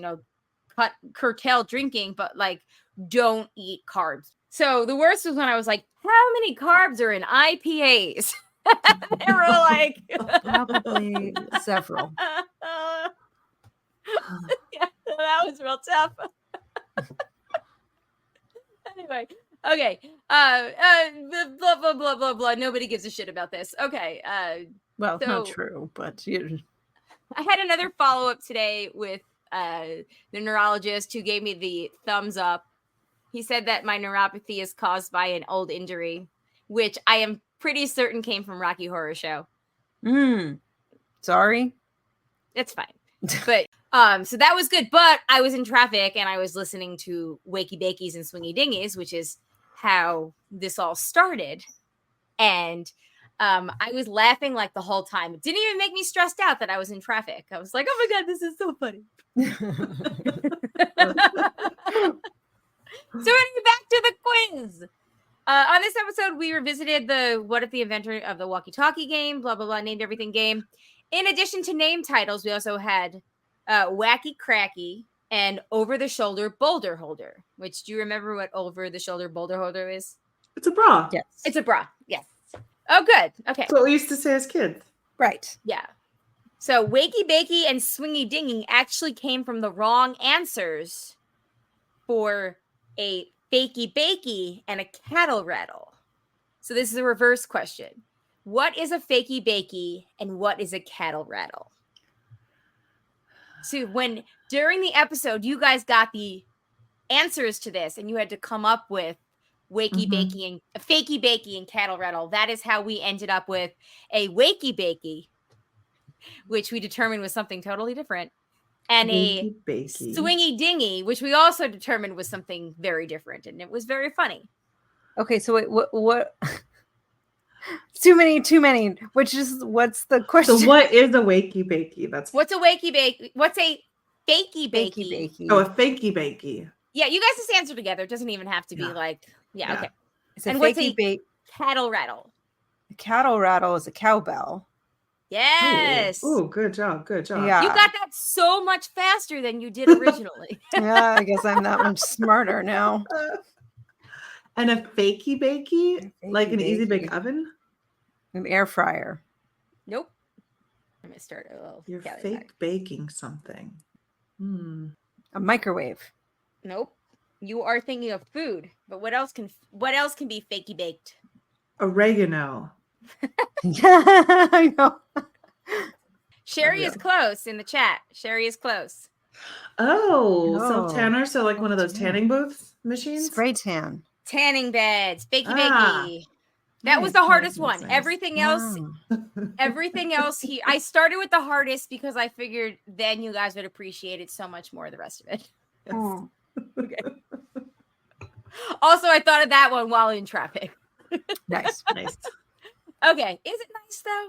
curtail drinking, but like don't eat carbs. So the worst was when I was like, how many carbs are in IPAs? They were like probably several. Yeah, that was real tough. Anyway, okay. Blah blah blah blah blah. Nobody gives a shit about this. Okay. Well, not true, but I had another follow-up today with the neurologist who gave me the thumbs up. He said that my neuropathy is caused by an old injury, which I am pretty certain came from Rocky Horror Show. Sorry. It's fine. But so that was good. But I was in traffic and I was listening to Wakey Bakies and Swingy Dingies, which is how this all started. And I was laughing like the whole time. It didn't even make me stressed out that I was in traffic. I was like, oh my God, this is so funny. So anyway, back to the quiz. On this episode, we revisited the What If the Inventor of the Walkie-Talkie game, blah, blah, blah, named everything game. In addition to name titles, we also had Wacky Cracky and Over the Shoulder Boulder Holder, which do you remember what Over the Shoulder Boulder Holder is? It's a bra. Yes. It's a bra. Yes. Oh, good. Okay. That's what we used to say as kids. Right. Yeah. So Wakey Bakey and Swingy Dingy actually came from the wrong answers for a Fakey Bakey and a cattle rattle. So this is a reverse question. What is a Fakey Bakey and what is a cattle rattle? So when during the episode you guys got the answers to this and you had to come up with Wakey Bakey and Fakey Bakey and cattle rattle, that is how we ended up with a Wakey Bakey, which we determined was something totally different, and a Swingy Dingy, which we also determined was something very different, and it was very funny. Okay, so wait, what? Too many. What's the question? So what is a wakey bakey? What's a Wakey Bakey? What's a Fakey Bakey? Bakey. Oh, a fakey bakey. Yeah, you guys just answer together. It doesn't even have to be like, yeah. Okay. It's a And what's fakey cattle rattle? A cattle rattle is a cowbell. Yes. Ooh, good job. Good job. Yeah. You got that so much faster than you did originally. Yeah, I guess I'm that much smarter now. And a fakey bakey, like an easy bake oven? An air fryer. Nope. I'm gonna start a little. You're tally fake back. baking something. A microwave. Nope. You are thinking of food, but what else can be fakey baked? Oregano. Yeah, I know. Sherry is close in the chat. Sherry is close. Oh, Oh. self-tanner. So like one of those tanning booths machines? Spray tan. Tanning beds, bakey Ah. bakey. That was Nice, the hardest nice, one. nice. Everything else, I started with the hardest because I figured then you guys would appreciate it so much more, the rest of it. Oh. Okay. Also, I thought of that one while in traffic. Nice. Nice. Okay. Is it nice though?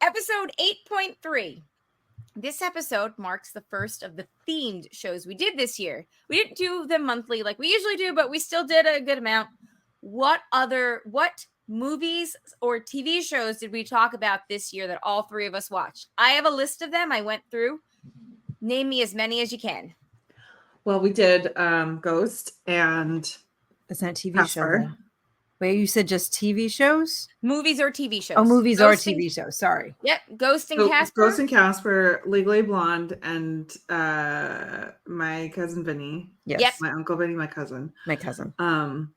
Episode 8.3. This episode marks the first of the themed shows we did this year. We didn't do them monthly like we usually do, but we still did a good amount. What movies or TV shows did we talk about this year that all three of us watched? I have a list of them I went through. Name me as many as you can. Well, we did Ghost and It's not a TV Casper. show. Then. Wait, you said just TV shows? Movies or TV shows. Oh, movies Ghost or and- TV shows. Sorry. Yep. Ghost and Casper. Ghost and Casper, Legally Blonde, and my cousin Vinny. Yes. Yep. My uncle Vinny, my cousin. My cousin. Um,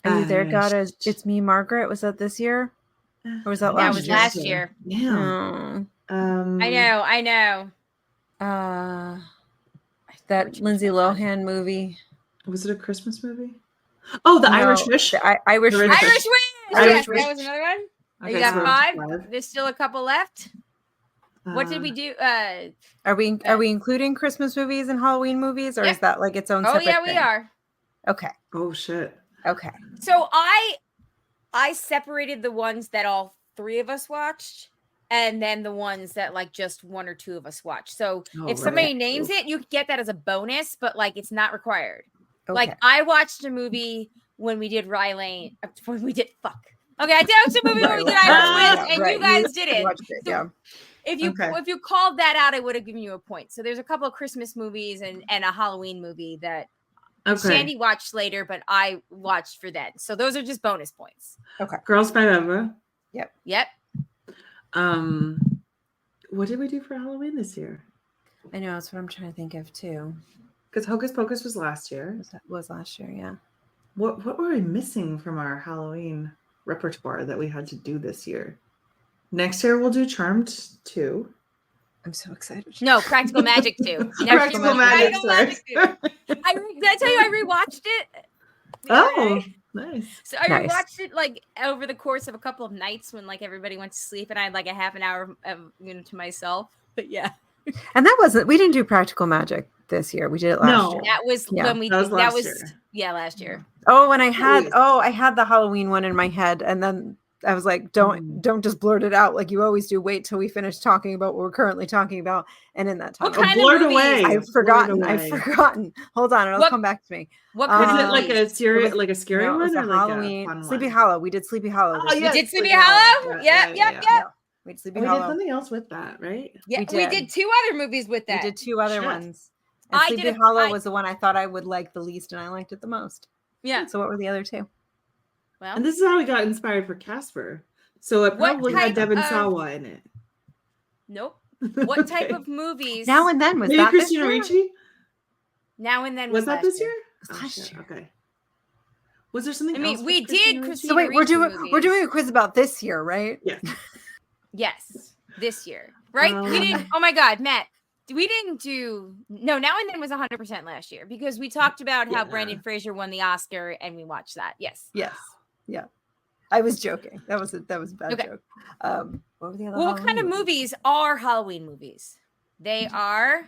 Are you there, God? It's Me, Margaret. Was that this year? Or was that That last was year? last year. Yeah. I know. That Lindsay Lohan movie. Was it a Christmas movie? Oh, the Irish Wish. The Irish The Wish. Irish Irish Wish. Irish Yes, Wish. that was another one. Okay, You got so five. There's still a couple left. What did we do? Are we including Christmas movies and Halloween movies, or Yeah. is that like its own? Oh separate yeah, we thing? are. Okay. Oh shit. Okay. So I separated the ones that all three of us watched, and then the ones that like just one or two of us watched. So Oh, if somebody right. names it, you get that as a bonus, but like it's not required. Okay. Like I watched a movie when we did Rylane. When we did fuck. Okay, I watched a movie when we did Irish Wish, and you guys did it. Watched it, So yeah. if you Okay. if you called that out, I would have given you a point. So there's a couple of Christmas movies and a Halloween movie that Okay. Shandy watched later, but I watched for then. So those are just bonus points. Girls by Eva. Yep. What did we do for Halloween this year? I know that's what I'm trying to think of too. Because Hocus Pocus was last year. Was last year, yeah. What were we missing from our Halloween repertoire that we had to do this year? Next year we'll do Charmed 2. I'm so excited. No, Practical Magic too. Practical Magic, sorry. Did I tell you I rewatched it? the other Oh, day? nice. So I Nice. rewatched it like over the course of a couple of nights when like everybody went to sleep and I had like a half an hour of to myself. But yeah. And we didn't do practical magic this year. We did it last year. That was when we that was did, last that was year. last year. Oh, and I had the Halloween one in my head, and then I was like, don't just blurt it out like you always do. Wait till we finish talking about what we're currently talking about. And in that time, what kind of movies? I've forgotten. Hold on, it'll come back to me. What kind Is of it like a serious, like a scary one, or Halloween? Like a fun Sleepy one? Hollow. We did Sleepy Hollow. We did Sleepy Hollow. Yep. We did Sleepy We Hollow. did something else with that, right? Yeah, we did 2 other movies with that. We did 2 other ones. And I Sleepy Hollow was the one I thought I would like the least, and I liked it the most. Yeah. So what were the other 2? Well, and this is how we got inspired for Casper. So it probably had Devin Sawa in it. Nope. What type of movies? Now and Then was maybe that Christina this year? Ricci? Now and Then Was that this year? Last year. Okay. Was there something? I mean, else we did Christina So wait, we're Ricci doing a quiz about this year, right? Yes. Yes, this year, right? We didn't. Oh my God, Matt. We didn't do. No, Now and Then was 100% last year because we talked about how Brendan Fraser won the Oscar and we watched that. Yes. Yes. Yeah. I was joking. That was a bad joke. What were the other? What kind of movies are Halloween movies? They are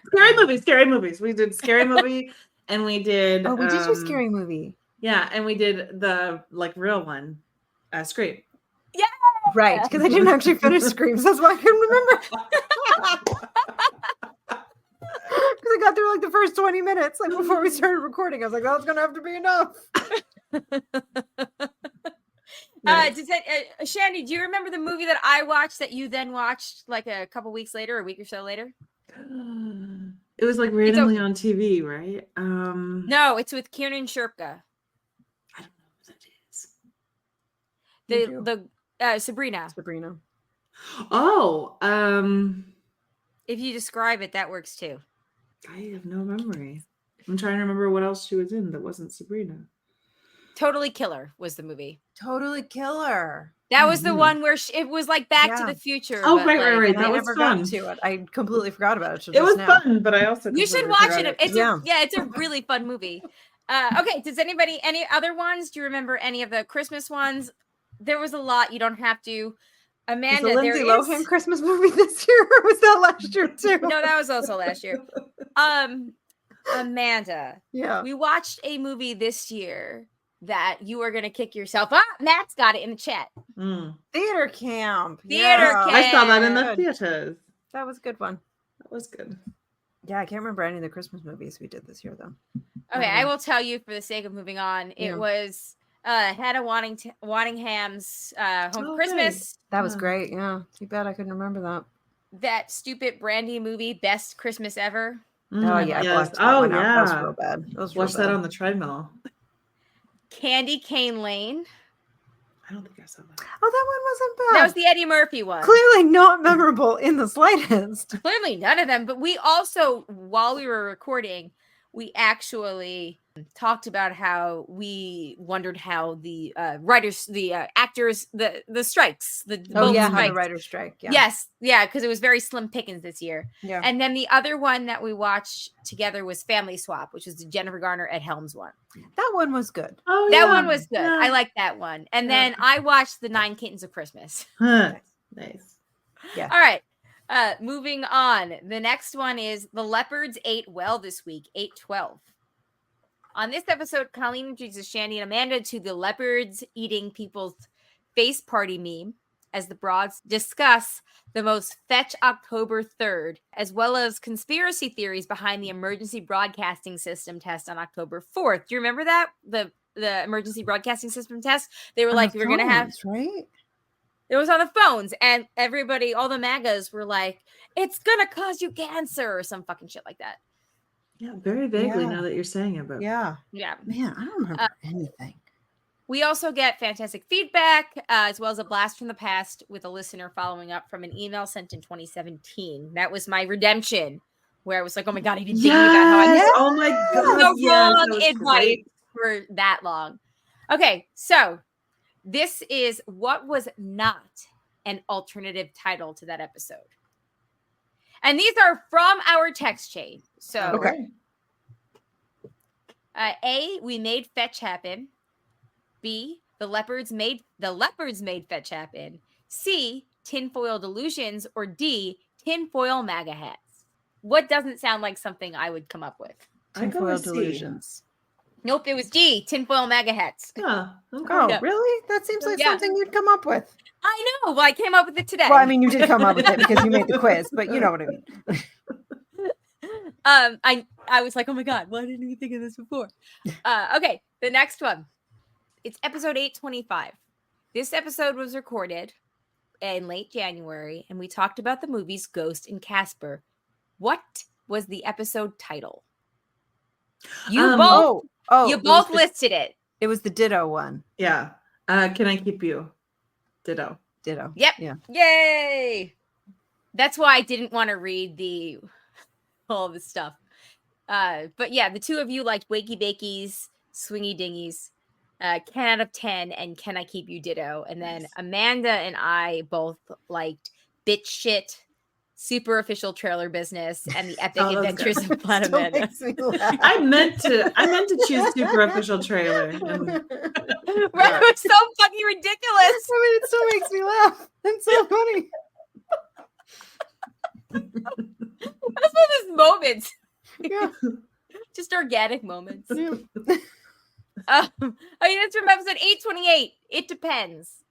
Scary movies. We did Scary Movie, and we did. Oh, we did do Scary Movie. Yeah, and we did the real one, Scream. Yeah. Right, because I didn't actually finish Screams. That's why I couldn't remember. Because I got through like the first 20 minutes, like before we started recording. I was like, that's gonna have to be enough. Shandy, do you remember the movie that I watched that you then watched like a couple weeks later, a week or so later? It was like randomly on TV, right? No, it's with Kiernan Shipka. I don't know what that is. Sabrina. Sabrina. Oh, if you describe it, that works too. I have no memory. I'm trying to remember what else she was in that wasn't Sabrina. Totally Killer was the movie. Totally Killer. That was the one where it was like Back to the Future. Oh, right. That was fun. To it. I completely forgot about it. It was fun, but I also you should watch it. It's a really fun movie. Okay, does any other ones? Do you remember any of the Christmas ones? There was a lot. You don't have to. Amanda, was the Lindsay Lohan Christmas movie this year, or was that last year too? No, that was also last year. Amanda. Yeah. We watched a movie this year that you are going to kick yourself. Matt's got it in the chat. Theater Camp. I saw that in the theaters. That was a good one. That was good. Yeah, I can't remember any of the Christmas movies we did this year, though. Okay, I will tell you for the sake of moving on. It was Hannah Waddingham's Home for Christmas. That was great. Yeah. Too bad I couldn't remember that. That stupid Brandy movie, Best Christmas Ever. Oh, yeah. Yes. That was real bad. Watch that on the treadmill. Candy Cane Lane. I don't think I saw that. Oh, that one wasn't bad. That was the Eddie Murphy one. Clearly not memorable in the slightest. Clearly none of them. But we also, while we were recording, we actually talked about how we wondered how the writers, the actors, the strikes, the writer's strike. Yeah. Yes, yeah, because it was very slim pickings this year. Yeah. And then the other one that we watched together was Family Swap, which was the Jennifer Garner Ed Helms one. That one was good. Oh, that one was good. Yeah. I liked that one. And then I watched The 9 Kittens of Christmas. Nice. Yeah. All right. Moving on. The next one is The Leopards Ate Well This Week, 8/12. On this episode, Colleen introduces Shandy and Amanda to the leopards eating people's face party meme as the broads discuss the most fetch October 3rd, as well as conspiracy theories behind the emergency broadcasting system test on October 4th. Do you remember that? The emergency broadcasting system test? They were like, we're going to have... Right? It was on the phones, and everybody, all the MAGAs were like, it's going to cause you cancer or some fucking shit like that. Yeah, very vaguely now that you're saying it. Yeah. Man, I don't remember anything. We also get fantastic feedback, as well as a blast from the past with a listener following up from an email sent in 2017. That was my redemption, where I was like, oh my God, I didn't think about how I oh my God, wrong advice for that long. Okay, so this is what was not an alternative title to that episode. And these are from our text chain. So, A, we made fetch happen. B, the leopards made fetch happen. C, tinfoil delusions. Or D, tinfoil MAGA hats. What doesn't sound like something I would come up with? Tinfoil delusions. Nope, it was D. Tinfoil mega hats. Oh, okay. Oh, Yeah. really? That seems like Yeah. something you'd come up with. I know. Well, I came up with it today. Well, I mean, you did come up with it because you made the quiz, but you know what I mean. I was like, oh my God, why didn't we think of this before? Okay, the next one. It's episode 825. This episode was recorded in late January, and we talked about the movies Ghost and Casper. What was the episode title? You both listed it. It was the Ditto one. Yeah. Can I keep you? Ditto. Ditto. Yep. Yeah. Yay. That's why I didn't want to read all the stuff. But yeah, the two of you liked Wakey Bakies, Swingy Dingies, 10 out of 10, and Can I Keep You Ditto. And then Amanda and I both liked Bitch Shit, Super Official Trailer Business, and The Epic Adventures of Planet Amanda. I meant to choose Super Official Trailer. Right, it was so fucking ridiculous. I mean, it still makes me laugh. It's so funny. That's one of those moments. Yeah. Just organic moments. Yeah. That's from episode 828. It depends.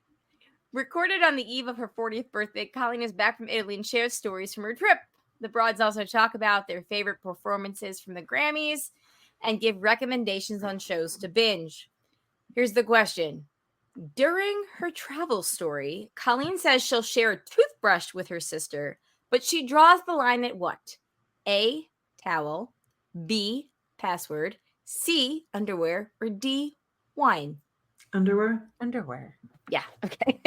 Recorded on the eve of her 40th birthday, Colleen is back from Italy and shares stories from her trip. The broads also talk about their favorite performances from the Grammys and give recommendations on shows to binge. Here's the question. During her travel story, Colleen says she'll share a toothbrush with her sister, but she draws the line at what? A, towel, B, password, C, underwear, or D, wine? Underwear? Yeah, okay.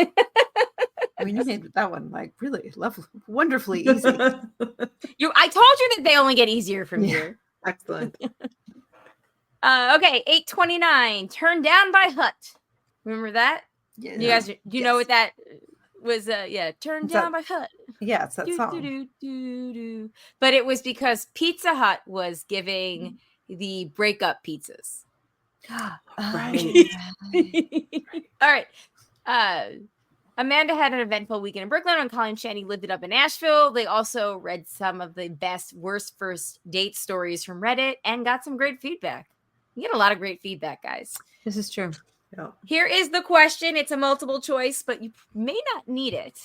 I mean, you made that one like really lovely, wonderfully easy. I told you that they only get easier from here. Excellent. Okay, 829. Turned Down by Hut. Remember that? Yeah. You guys, do you know what that was? Turned Down by Hut. Yeah, it's that song. But it was because Pizza Hut was giving the breakup pizzas. Right. All right. Amanda had an eventful weekend in Brooklyn when Colleen and Shandy lived it up in Nashville. They also read some of the best, worst first date stories from Reddit and got some great feedback. You get a lot of great feedback, guys. This is true. Yeah. Here is the question. It's a multiple choice, but you may not need it.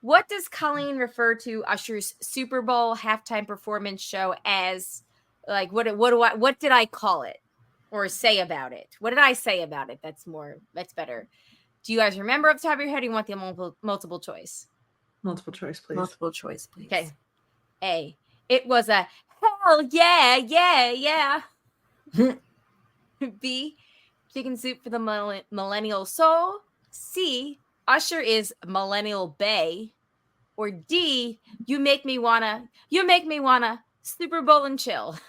What does Colleen refer to Usher's Super Bowl halftime performance show as? Like, what did I call it or say about it? What did I say about it? That's better. Do you guys remember off the top of your head? Or you want the multiple choice? Multiple choice, please. Multiple choice, please. Okay. A. It was a hell yeah. B. Chicken soup for the millennial soul. C. Usher is millennial bae. Or D. You make me wanna Super Bowl and chill.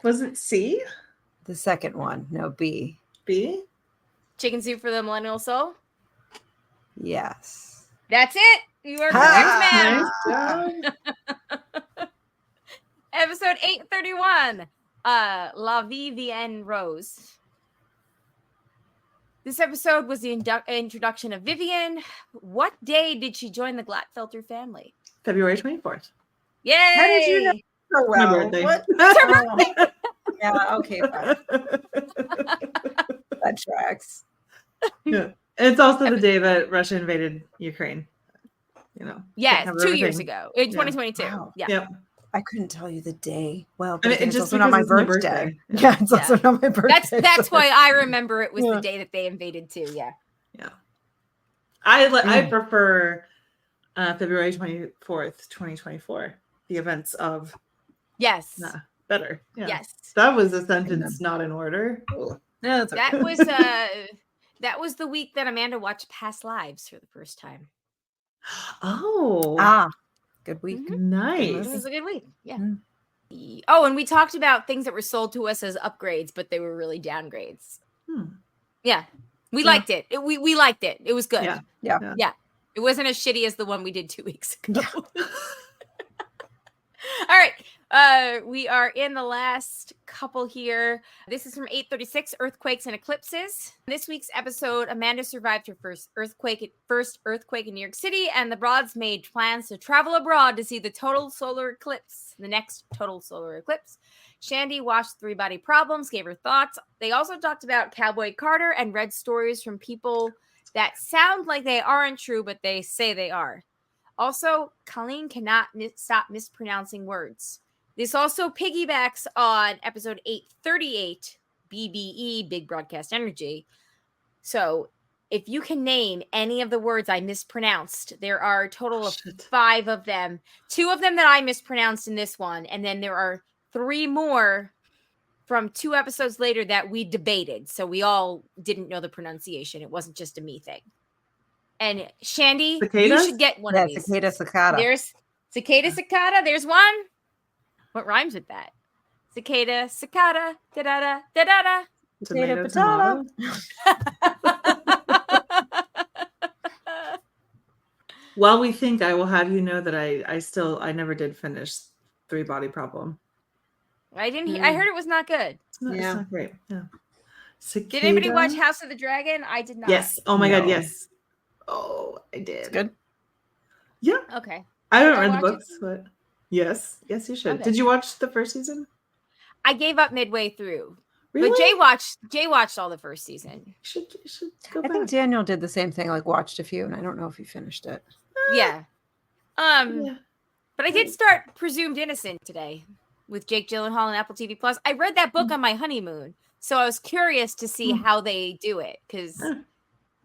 Was it C? The second one. No, B. B? Chicken soup for the millennial soul. Yes. That's it. You are correct, man. Nice job. Episode 831. La Vivienne Rose. This episode was the introduction of Vivian. What day did she join the Glatfelter family? February 24th. Yay! How did you know so well? My birthday. What? It's her birthday. Yeah, okay, fine. That tracks. Yeah. It's also the day that Russia invaded Ukraine. You know. Yes, can't 2 have years everything. ago. In 2022. Wow. Yeah. Yep. I couldn't tell you the day. Well, I mean, it's just also not my because it's my birthday. birthday. Yeah, it's also not my birthday. That's so- why I remember it was Yeah. the day that they invaded too. Yeah. Yeah. I prefer February 24th, 2024. The events of Yes. better. Yeah. Yes. That was a sentence not in order. No, that's okay. That was the week that Amanda watched Past Lives for the first time. Oh. Good week. Nice. It was a good week. Yeah. Mm. Oh, and we talked about things that were sold to us as upgrades, but they were really downgrades. Yeah. We liked it. We liked it. It was good. Yeah. It wasn't as shitty as the one we did 2 weeks ago. All right. We are in the last couple here. This is from 836, Earthquakes and Eclipses. This week's episode, Amanda survived her first earthquake in New York City, and the Broads made plans to travel abroad to see the total solar eclipse, the next total solar eclipse. Shandy watched Three Body Problems, gave her thoughts. They also talked about Cowboy Carter and read stories from people that sound like they aren't true, but they say they are. Also, Colleen cannot stop mispronouncing words. This also piggybacks on episode 838, BBE, Big Broadcast Energy. So if you can name any of the words I mispronounced, there are a total of 5 of them. 2 of them that I mispronounced in this one. And then there are 3 more from 2 episodes later that we debated. So we all didn't know the pronunciation. It wasn't just a me thing. And Shandy, Cicada? You should get one of these. Cicada. There's cicada, cicada. There's one. What rhymes with that? Cicada, cicada, da-da-da, da-da-da. Tomato, tomato. While we think, I will have you know that I never did finish Three Body Problem. I didn't. I heard it was not good. It's not great. Yeah. Cicada. Did anybody watch House of the Dragon? I did not. Yes. Oh my God. Yes. Oh, I did. It's good. Yeah. Okay. I haven't read the books, but yes, you should. Okay. Did you watch the first season? I gave up midway through. Really? But Jay watched all the first season. You should go back. I think Daniel did the same thing, like watched a few, and I don't know if he finished it. Yeah. Yeah. But I did start Presumed Innocent today with Jake Gyllenhaal on Apple TV Plus. I read that book on my honeymoon, so I was curious to see how they do it, because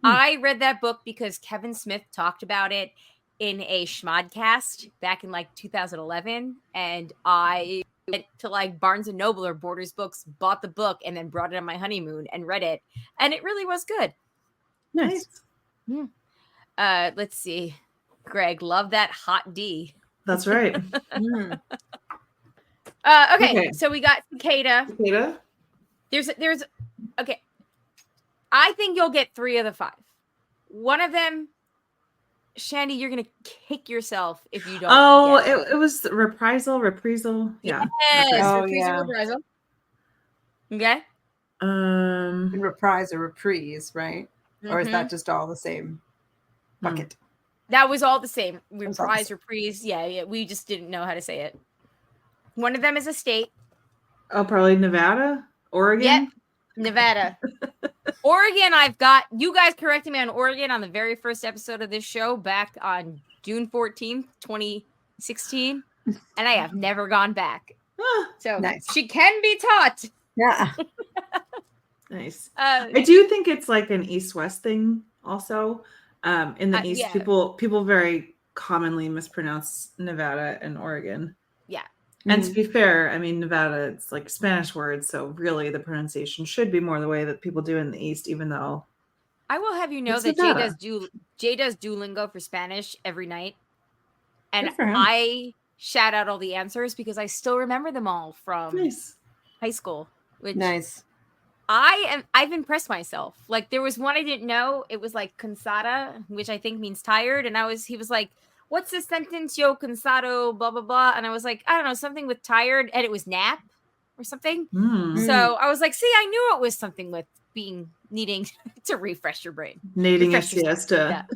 I read that book because Kevin Smith talked about it in a Schmodcast back in like 2011, and I went to like Barnes and Noble or Borders Books, bought the book, and then brought it on my honeymoon and read it, and it really was good. Nice. Yeah. Let's see. Greg, love that hot D. That's right. Okay, so we got Cicada. Cicada? There's okay. I think you'll get 3 of the 5. One of them, Shandy, you're gonna kick yourself if you don't. Oh, it was reprisal. Yeah. Yes. Oh, Reprisal. Okay. And reprise or reprise, right? Or is that just all the same bucket? That was all the same. Reprise. Yeah. We just didn't know how to say it. One of them is a state. Oh, probably Nevada, Oregon. Yep, Nevada. Oregon, I've got you guys correcting me on Oregon on the very first episode of this show back on June 14th, 2016. And I have never gone back. So nice. She can be taught. Yeah. Nice. I do think it's like an East-West thing also. In the East, people very commonly mispronounce Nevada and Oregon. Yeah. And to be fair, I mean, Nevada, it's like Spanish words. So really the pronunciation should be more the way that people do in the East, even though. I will have you know that Jay does Duolingo for Spanish every night. And I shout out all the answers because I still remember them all from high school. Which nice. I've impressed myself. Like there was one I didn't know. It was like cansada, which I think means tired. And he was like, what's the sentence? Yo cansado, blah, blah, blah. And I was like, I don't know, something with tired. And it was nap or something. So I was like, see, I knew it was something with needing to refresh your brain. Needing a siesta.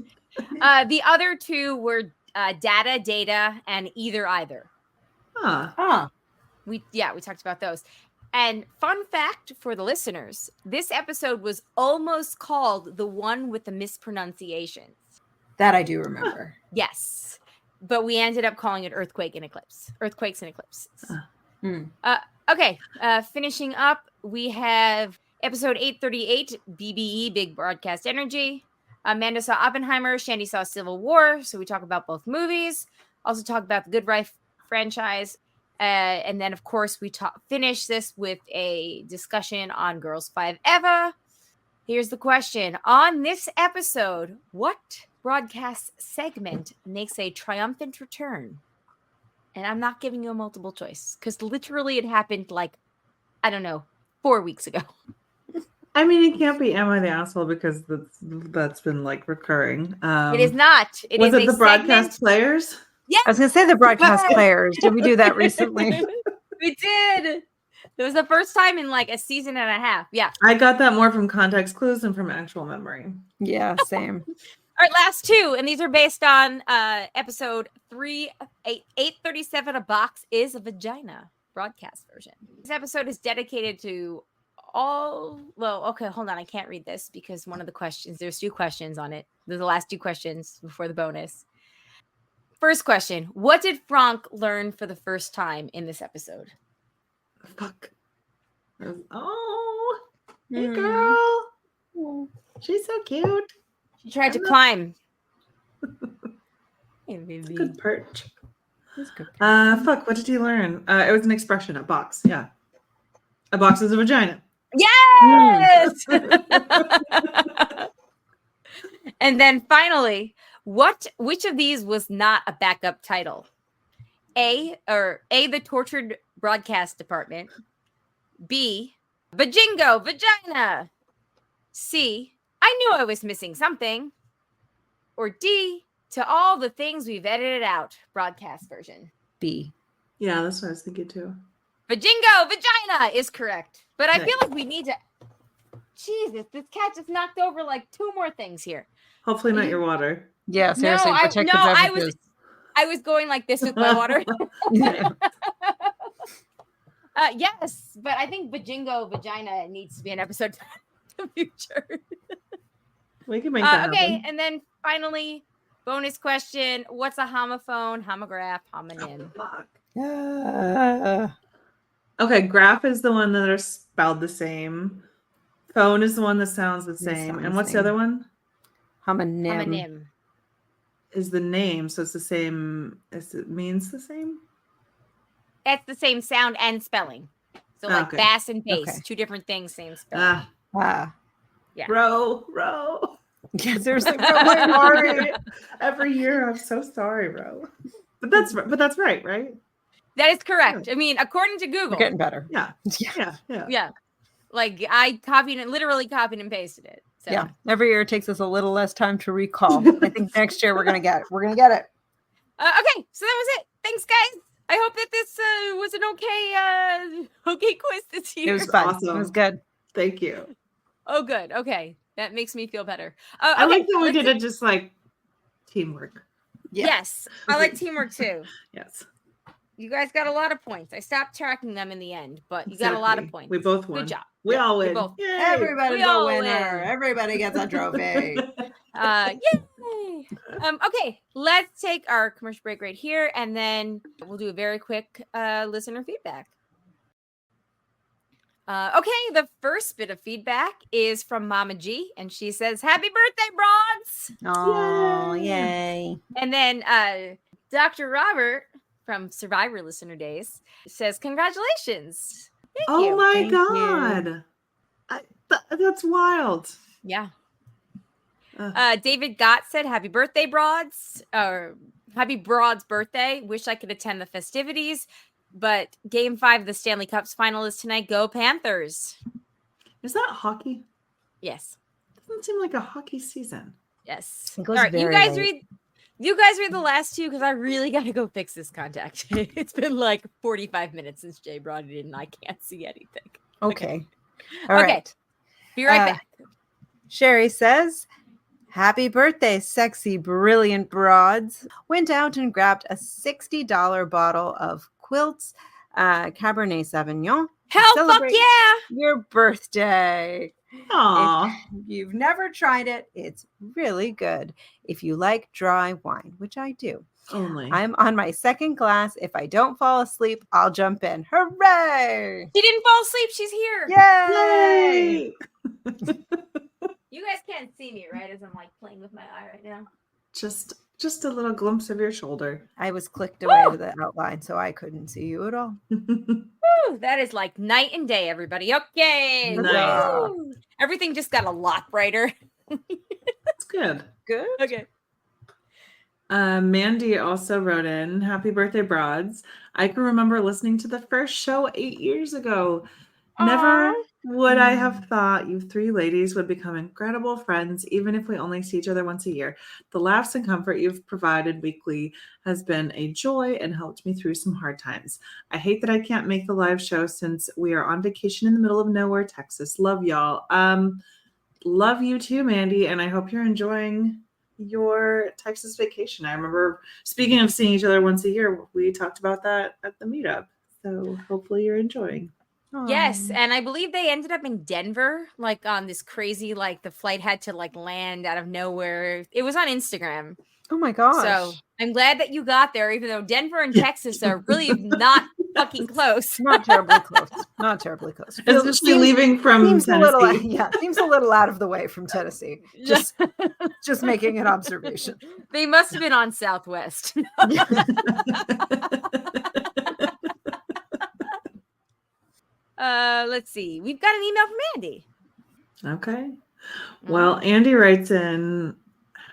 Yeah. The other 2 were data, and either. We talked about those. And fun fact for the listeners, this episode was almost called the one with the mispronunciations. That I do remember. Yes. But we ended up calling it Earthquakes and Eclipses. Okay. Finishing up, we have episode 838, BBE, Big Broadcast Energy. Amanda saw Oppenheimer. Shandy saw Civil War. So we talk about both movies. Also talk about the Good Wife franchise. And then, of course, we finish this with a discussion on Girls 5 Eva. Here's the question. On this episode, what broadcast segment makes a triumphant return? And I'm not giving you a multiple choice because literally it happened 4 weeks ago. I mean, it can't be Am I the Asshole because that's been recurring. It is not. Was it the broadcast players? Yeah. I was going to say the broadcast players. Did we do that recently? We did. It was the first time in like a season and a half. Yeah. I got that more from context clues than from actual memory. Yeah, same. All right, last two, and these are based on episode 837. A box is a vagina broadcast version. This episode is dedicated to all. Well, okay, hold on. I can't read this because one of the questions. There's 2 questions on it. They're the last 2 questions before the bonus. First question: what did Franck learn for the first time in this episode? Fuck. Oh, hey girl. She's so cute. She tried to climb. Hey, It's a baby. good perch. That's good. Fuck, what did you learn? It was an expression, a box. Yeah. A box is a vagina. Yes. And then finally, which of these was not a backup title? A, the tortured broadcast department. B, Vajingo, vagina. C, I knew I was missing something. Or D, to all the things we've edited out, broadcast version. B. Yeah, that's what I was thinking too. Vajingo, vagina is correct. But I Okay. feel like we need to. Jesus, this cat just knocked over like 2 more things here. Hopefully not your water. Yeah, seriously, protect the beverages. I was going like this with my water. Yes, but I think Vajingo vagina needs to be an episode in the future. We can make that Okay, happen. and then finally, bonus question: what's a homophone, homograph, homonym? Fuck. Uh, Okay, graph is the one that are spelled the same. Phone is the one that sounds the They same. sound And the what's the same. other one? homonym. Homonym. Is the name, so it's the same. It means the same. That's the same sound and spelling. So like Okay. bass and bass, Okay. 2 different things, same spelling. Yeah. Row. Yeah, seriously. Sorry. Every year, I'm so sorry, Row. But that's right, right? That is correct. I mean, according to Google. We're getting better. Yeah. Yeah. Yeah. Like I literally copied and pasted it. So Yeah. Every year it takes us a little less time to recall. I think next year we're gonna get it. Okay, so that was it. Thanks, guys. I hope that this was an okay quiz this year. it was fun. awesome. It was good. Thank you. Oh, good. Okay, that makes me feel better. I Okay, like that we let's did it just like teamwork. Yeah. Yes, I like teamwork too. Yes. You guys got a lot of points. I stopped tracking them in the end, but you got a lot of Exactly. points. We both won. Good job. We all we win. both- Yay. Everybody's We a all winner. win. Everybody gets a trophy. Yay! Okay, let's take our commercial break right here, and then we'll do a very quick listener feedback. Okay, the first bit of feedback is from Mama G, and she says, "Happy birthday, Broads!" Oh, yay. And then Dr. Robert from Survivor Listener Days says, "Congratulations!" Thank Oh you. my Thank god. That's wild. Yeah. Ugh. David Gott said, "Happy birthday, Broads!" Or happy Broads' birthday. Wish I could attend the festivities, but Game 5 of the Stanley Cup's final is tonight. Go Panthers! Is that hockey? Yes, Doesn't seem like a hockey season. yes. It All goes right, you very guys late. read. You guys read the last 2 because I really got to go fix this contact. It's been like 45 minutes since Jay brought it in, and I can't see anything. Okay. All Okay. right. Be right Uh, back. Sherry says, "Happy birthday, sexy, brilliant broads." Went out and grabbed a $60 bottle of Quilt's Cabernet Sauvignon. Hell, fuck celebrate yeah! your birthday. Aw. If you've never tried it, it's really good. If you like dry wine, which I do. Only. I'm on my 2nd glass. If I don't fall asleep, I'll jump in. Hooray! She didn't fall asleep. She's here. Yay! Yay! You guys can't see me, right? As I'm like playing with my eye right now. Just a little glimpse of your shoulder. I was clicked away Woo! to the outline, so I couldn't see you at all. Woo, that is like night and day, everybody. Okay. Nice. Woo. Everything just got a lot brighter. That's good. Good. Okay. Mandy also wrote in, "Happy birthday, Broads. I can remember listening to the first show 8 years ago. Never would I have thought you three ladies would become incredible friends, even if we only see each other once a year. The laughs and comfort you've provided weekly has been a joy and helped me through some hard times. I hate that I can't make the live show since we are on vacation in the middle of nowhere, Texas. Love y'all. Love you too, Mandy, and I hope you're enjoying your Texas vacation. I remember, speaking of seeing each other once a year, we talked about that at the meetup. So hopefully you're enjoying. Yes, and I believe they ended up in Denver, like on this crazy, like the flight had to like land out of nowhere. It was on Instagram. Oh my gosh. So I'm glad that you got there, even though Denver and Texas are really not fucking close. Not terribly close. Not terribly close. Especially leaving from seems Tennessee. Seems a little out of the way from Tennessee. Just making an observation. They must have been on Southwest. Let's see. We've got an email from Andy. Okay. Well, Andy writes in,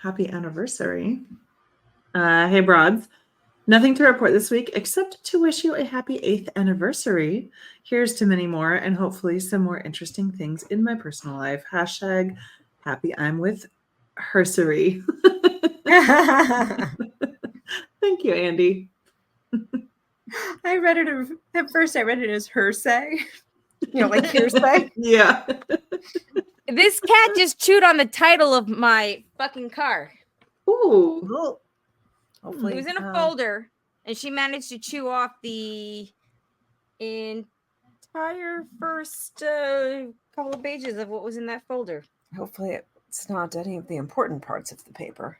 happy anniversary. Hey, broads. Nothing to report this week except to wish you a happy 8th anniversary. Here's to many more and hopefully some more interesting things in my personal life. Hashtag happy I'm with hersery. Thank you, Andy. I read it at first. I read it as hearsay. You know, like hearsay. Yeah. This cat just chewed on the title of my fucking car. Ooh. Hopefully, it was in a folder, and she managed to chew off the entire first couple of pages of what was in that folder. Hopefully, it's not any of the important parts of the paper.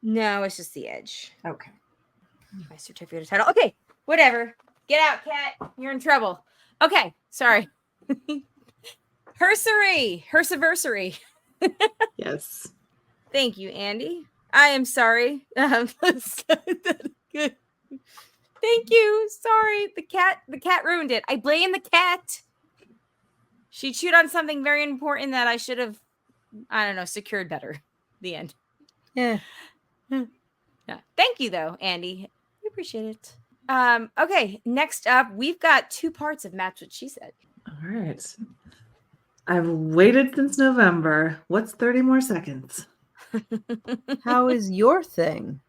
No, it's just the edge. Okay. My certificate of title. Okay, whatever. Get out, cat. You're in trouble. Okay, sorry. Hersiversary. Yes. Thank you, Andy. I am sorry. Good. Thank you. Sorry. The cat ruined it. I blame the cat. She chewed on something very important that I should have, I don't know, secured better. The end. Yeah. Yeah. Thank you though, Andy. We appreciate it. Okay, next up, we've got 2 parts of Match What She Said. All right. I've waited since November. What's 30 more seconds? How is your thing?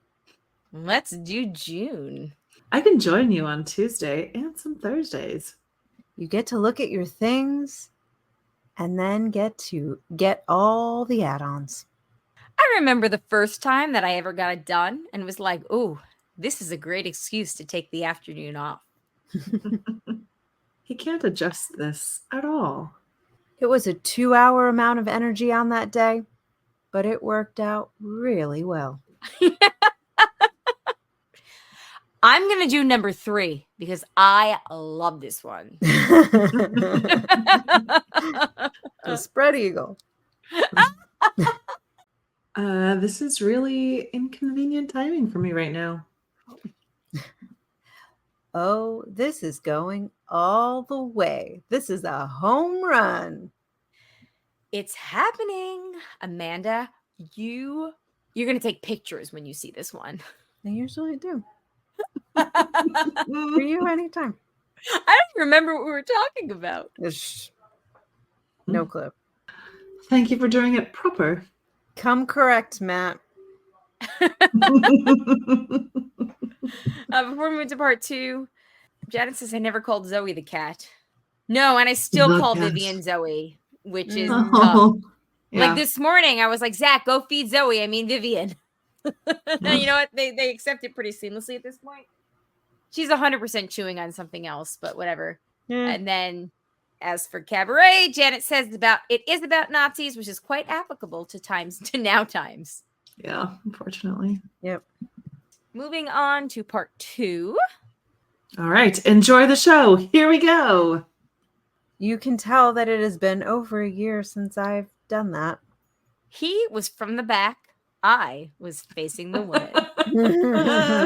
Let's do June. I can join you on Tuesday and some Thursdays. You get to look at your things and then get to get all the add-ons. I remember the first time that I ever got it done and was like, oh, this is a great excuse to take the afternoon off. He can't adjust this at all. It was a 2-hour amount of energy on that day, but it worked out really well. I'm going to do number 3 because I love this one. The spread eagle. This is really inconvenient timing for me right now. Oh, this is going all the way. This is a home run. It's happening. Amanda, you're going to take pictures when you see this one. I usually do. For you anytime. I don't remember what we were talking about. No clue. Thank you for doing it proper. Come correct, Matt. Before we move to part 2, Janet says I never called Zoe the cat. No, and I still The call cat. Vivian Zoe, which is Oh, tough. yeah. Like this morning, I was like, Zach, go feed Zoe. I mean, Vivian. Now, you know what? They accept it pretty seamlessly at this point. She's 100% chewing on something else, but whatever. Yeah. And then as for Cabaret, Janet says it is about Nazis, which is quite applicable to now times. Yeah, unfortunately. Yep. Moving on to part 2. All right. Enjoy the show. Here we go. You can tell that it has been over a year since I've done that. He was from the back. I was facing the wood.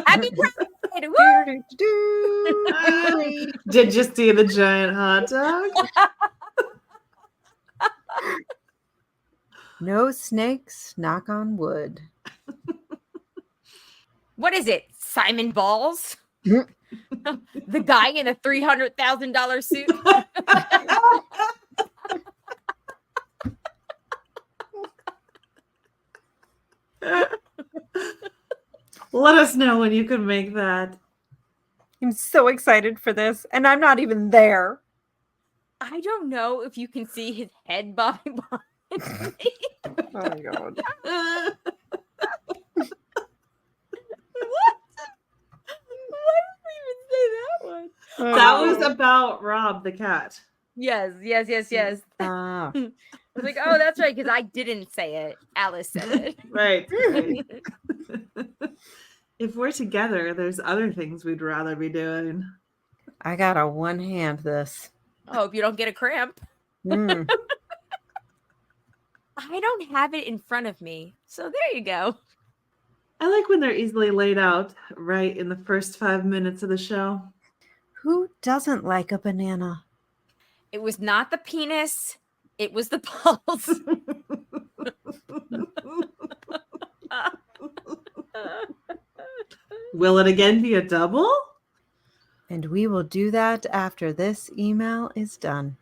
Happy Pride! Woo! Did you see the giant hot dog? No snakes, knock on wood. What is it? Simon Balls? The guy in a $300,000 suit? Let us know when you can make that. I'm so excited for this, and I'm not even there. I don't know if you can see his head bobbing behind me. Oh my god. What? Why did we even say that one? That was about Rob the cat. Yes. Ah. I was like, oh, that's right, because I didn't say it. Alice said it. Right. If we're together, there's other things we'd rather be doing. I gotta one hand this. I hope you don't get a cramp. Mm. I don't have it in front of me. So there you go. I like when they're easily laid out right in the first 5 minutes of the show. Who doesn't like a banana? It was not the penis. It was the balls. Will it again be a double? And we will do that after this email is done.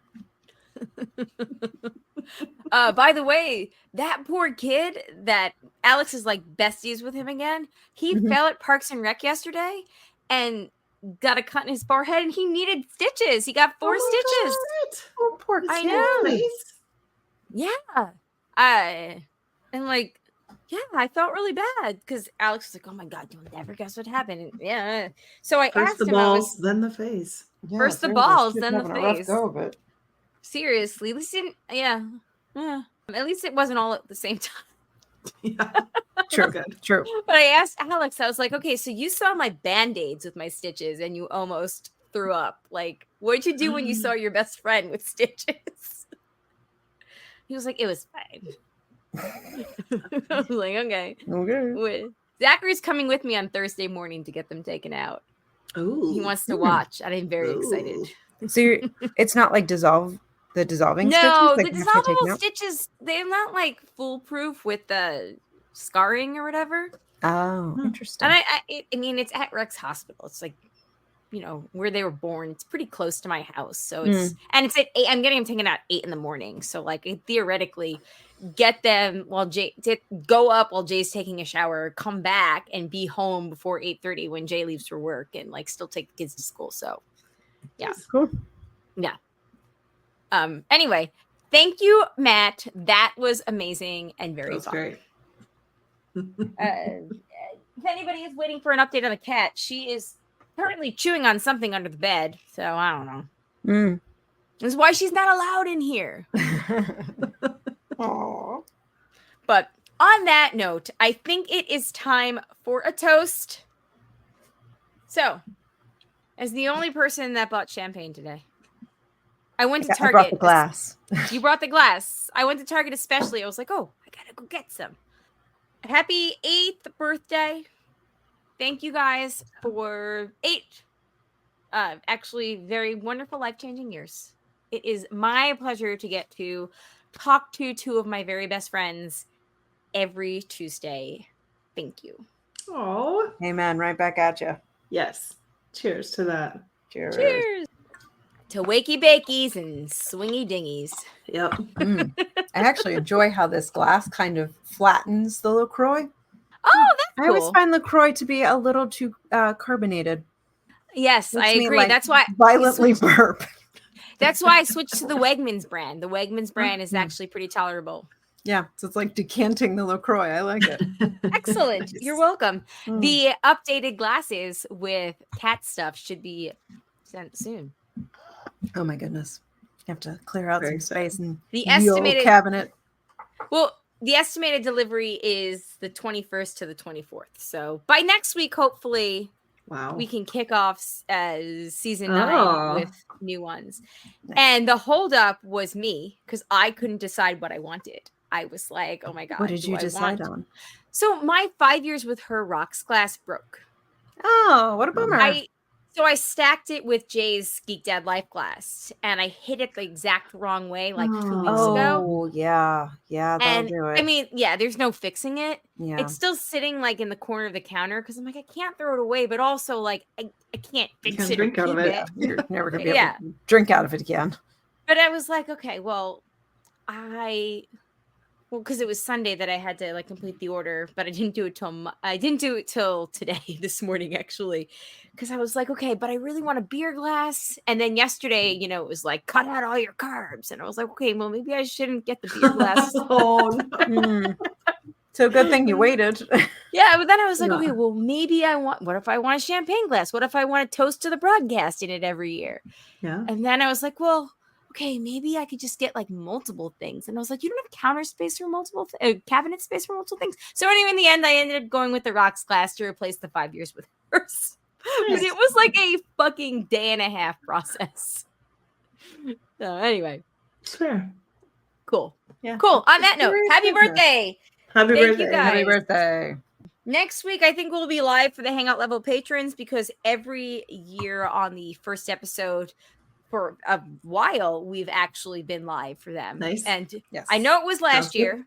By the way, that poor kid that Alex is like besties with him again, he fell at Parks and Rec yesterday and got a cut in his forehead and he needed stitches. He got 4 stitches. Oh, poor kid. I know. Yeah. And like, yeah, I felt really bad because Alex was like, oh my God, you'll never guess what happened. And yeah. So I First asked the him, balls, then the face. Yeah, First the seriously, balls, she's then the having a rough face. go of it. seriously, at least didn't, yeah. At least it wasn't all at the same time. Yeah. True. Good. True. But I asked Alex, I was like, okay, so you saw my Band-Aids with my stitches and you almost threw up. Like, what'd you do when you saw your best friend with stitches? He was like, it was fine. I was like, okay. Okay. Zachary's coming with me on Thursday morning to get them taken out. Ooh. He wants to watch, and I'm very excited. So it's not like dissolving No, stitches? the dissolvable stitches, they're not like foolproof with the scarring or whatever. Oh, interesting. And I mean, it's at Rex Hospital. It's like, you know, where they were born. It's pretty close to my house. So it's, and it's at 8, I'm getting them taken out at 8 a.m. So like, I theoretically get them while go up while Jay's taking a shower, come back and be home before 8:30 when Jay leaves for work and like still take the kids to school. So yeah. That's cool. Yeah. Anyway, thank you, Matt. That was amazing and very fun. Great. If anybody is waiting for an update on the cat, she is currently chewing on something under the bed. So I don't know. This is why she's not allowed in here. Aww. But on that note, I think it is time for a toast. So, as the only person that bought champagne today, I went to Target. I brought the glass. You brought the glass. I went to Target especially. I was like, oh, I gotta go get some. Happy 8th birthday. Thank you guys for 8 actually very wonderful, life-changing years. It is my pleasure to get to talk to 2 of my very best friends every Tuesday. Thank you. Oh. Amen. Right back at you. Yes. Cheers to that. Cheers. Cheers. To wakey bakies and swingy dingies. Yep. I actually enjoy how this glass kind of flattens the LaCroix. Oh, that's cool. I always find LaCroix to be a little too carbonated. Yes, Makes I me, agree. like, That's why violently burp. That's why I switched to the Wegmans brand. The Wegmans brand is actually pretty tolerable. Yeah, so it's like decanting the LaCroix. I like it. Excellent. You're welcome. The updated glasses with cat stuff should be sent soon. Oh my goodness. You have to clear out some space and the estimated cabinet. Well, the estimated delivery is the 21st to the 24th. So by next week, hopefully, we can kick off season 9 with new ones. Nice. And the holdup was me because I couldn't decide what I wanted. I was like, oh my God. What did you decide on? So my 5 years with her rocks glass broke. Oh, what a bummer. So I stacked it with Jay's Geek Dad Life glass, and I hit it the exact wrong way like 2 weeks ago. Oh, yeah. Yeah, that'll do it. I mean, yeah, there's no fixing it. Yeah. It's still sitting like in the corner of the counter because I'm like, I can't throw it away, but also like I can't fix it. Drink out of it. Yeah, you're never going to be able to drink out of it again. But I was like, okay, well, Well, because it was Sunday that I had to like complete the order, but I didn't do it till today, this morning actually, because I was like, okay, but I really want a beer glass. And then yesterday, you know, it was like cut out all your carbs, and I was like, okay, well maybe I shouldn't get the beer glass. Oh, no. So good thing you waited. Yeah, but then I was like, Yeah. okay, well maybe what if I want a champagne glass? What if I want a toast to the broadcast in it every year? Yeah. And then I was like, well, okay, maybe I could just get like multiple things. And I was like, you don't have counter space for multiple cabinet space for multiple things. So anyway, in the end, I ended up going with the rocks glass to replace the 5 years with hers. But it was like a fucking day and a half process. So anyway, Fair. cool. Yeah. Cool. On that note, Merry happy Christmas. birthday. Happy Thank birthday. you, guys. Happy birthday. Next week, I think we'll be live for the Hangout level patrons, because every year on the first episode for a while, we've actually been live for them. Nice. And Yes. I know it was Sounds last good. year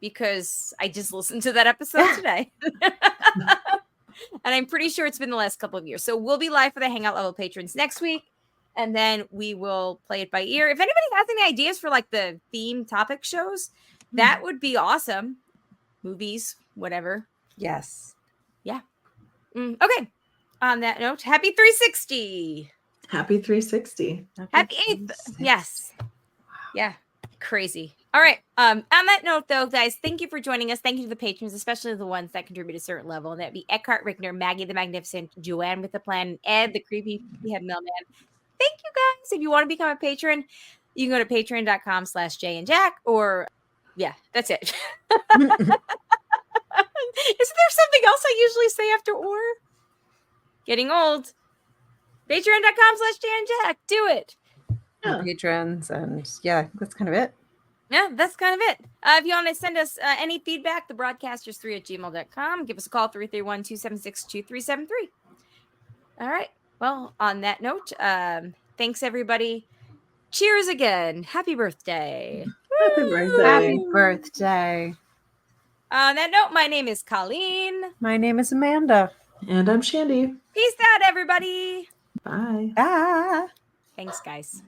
because I just listened to that episode today. And I'm pretty sure it's been the last couple of years. So we'll be live for the Hangout level patrons next week. And then we will play it by ear. If anybody has any ideas for like the theme topic shows, that would be awesome. Movies, whatever. Yes. Okay. On that note, happy 360. Happy 360. Happy 8th. Yes. Yeah. Crazy. All right. On that note, though, guys, thank you for joining us. Thank you to the patrons, especially the ones that contribute a certain level. And that'd be Eckhart Rickner, Maggie the Magnificent, Joanne with the Plan, and Ed the Creepy Head Mailman. Thank you, guys. If you want to become a patron, you can go to patreon.com/JayandJack, or yeah, that's it. Is there something else I usually say after or? Getting old. Patreon.com/JayandJack. Do it. Yeah. Patrons, and yeah, that's kind of it. Yeah, that's kind of it. If you want to send us any feedback, thebroadcasters3@gmail.com. Give us a call, 331-276-2373. All right. Well, on that note, thanks, everybody. Cheers again. Happy birthday. Happy birthday. Happy birthday. On that note, my name is Colleen. My name is Amanda. And I'm Shandy. Peace out, everybody. Bye. Bye. Thanks, guys.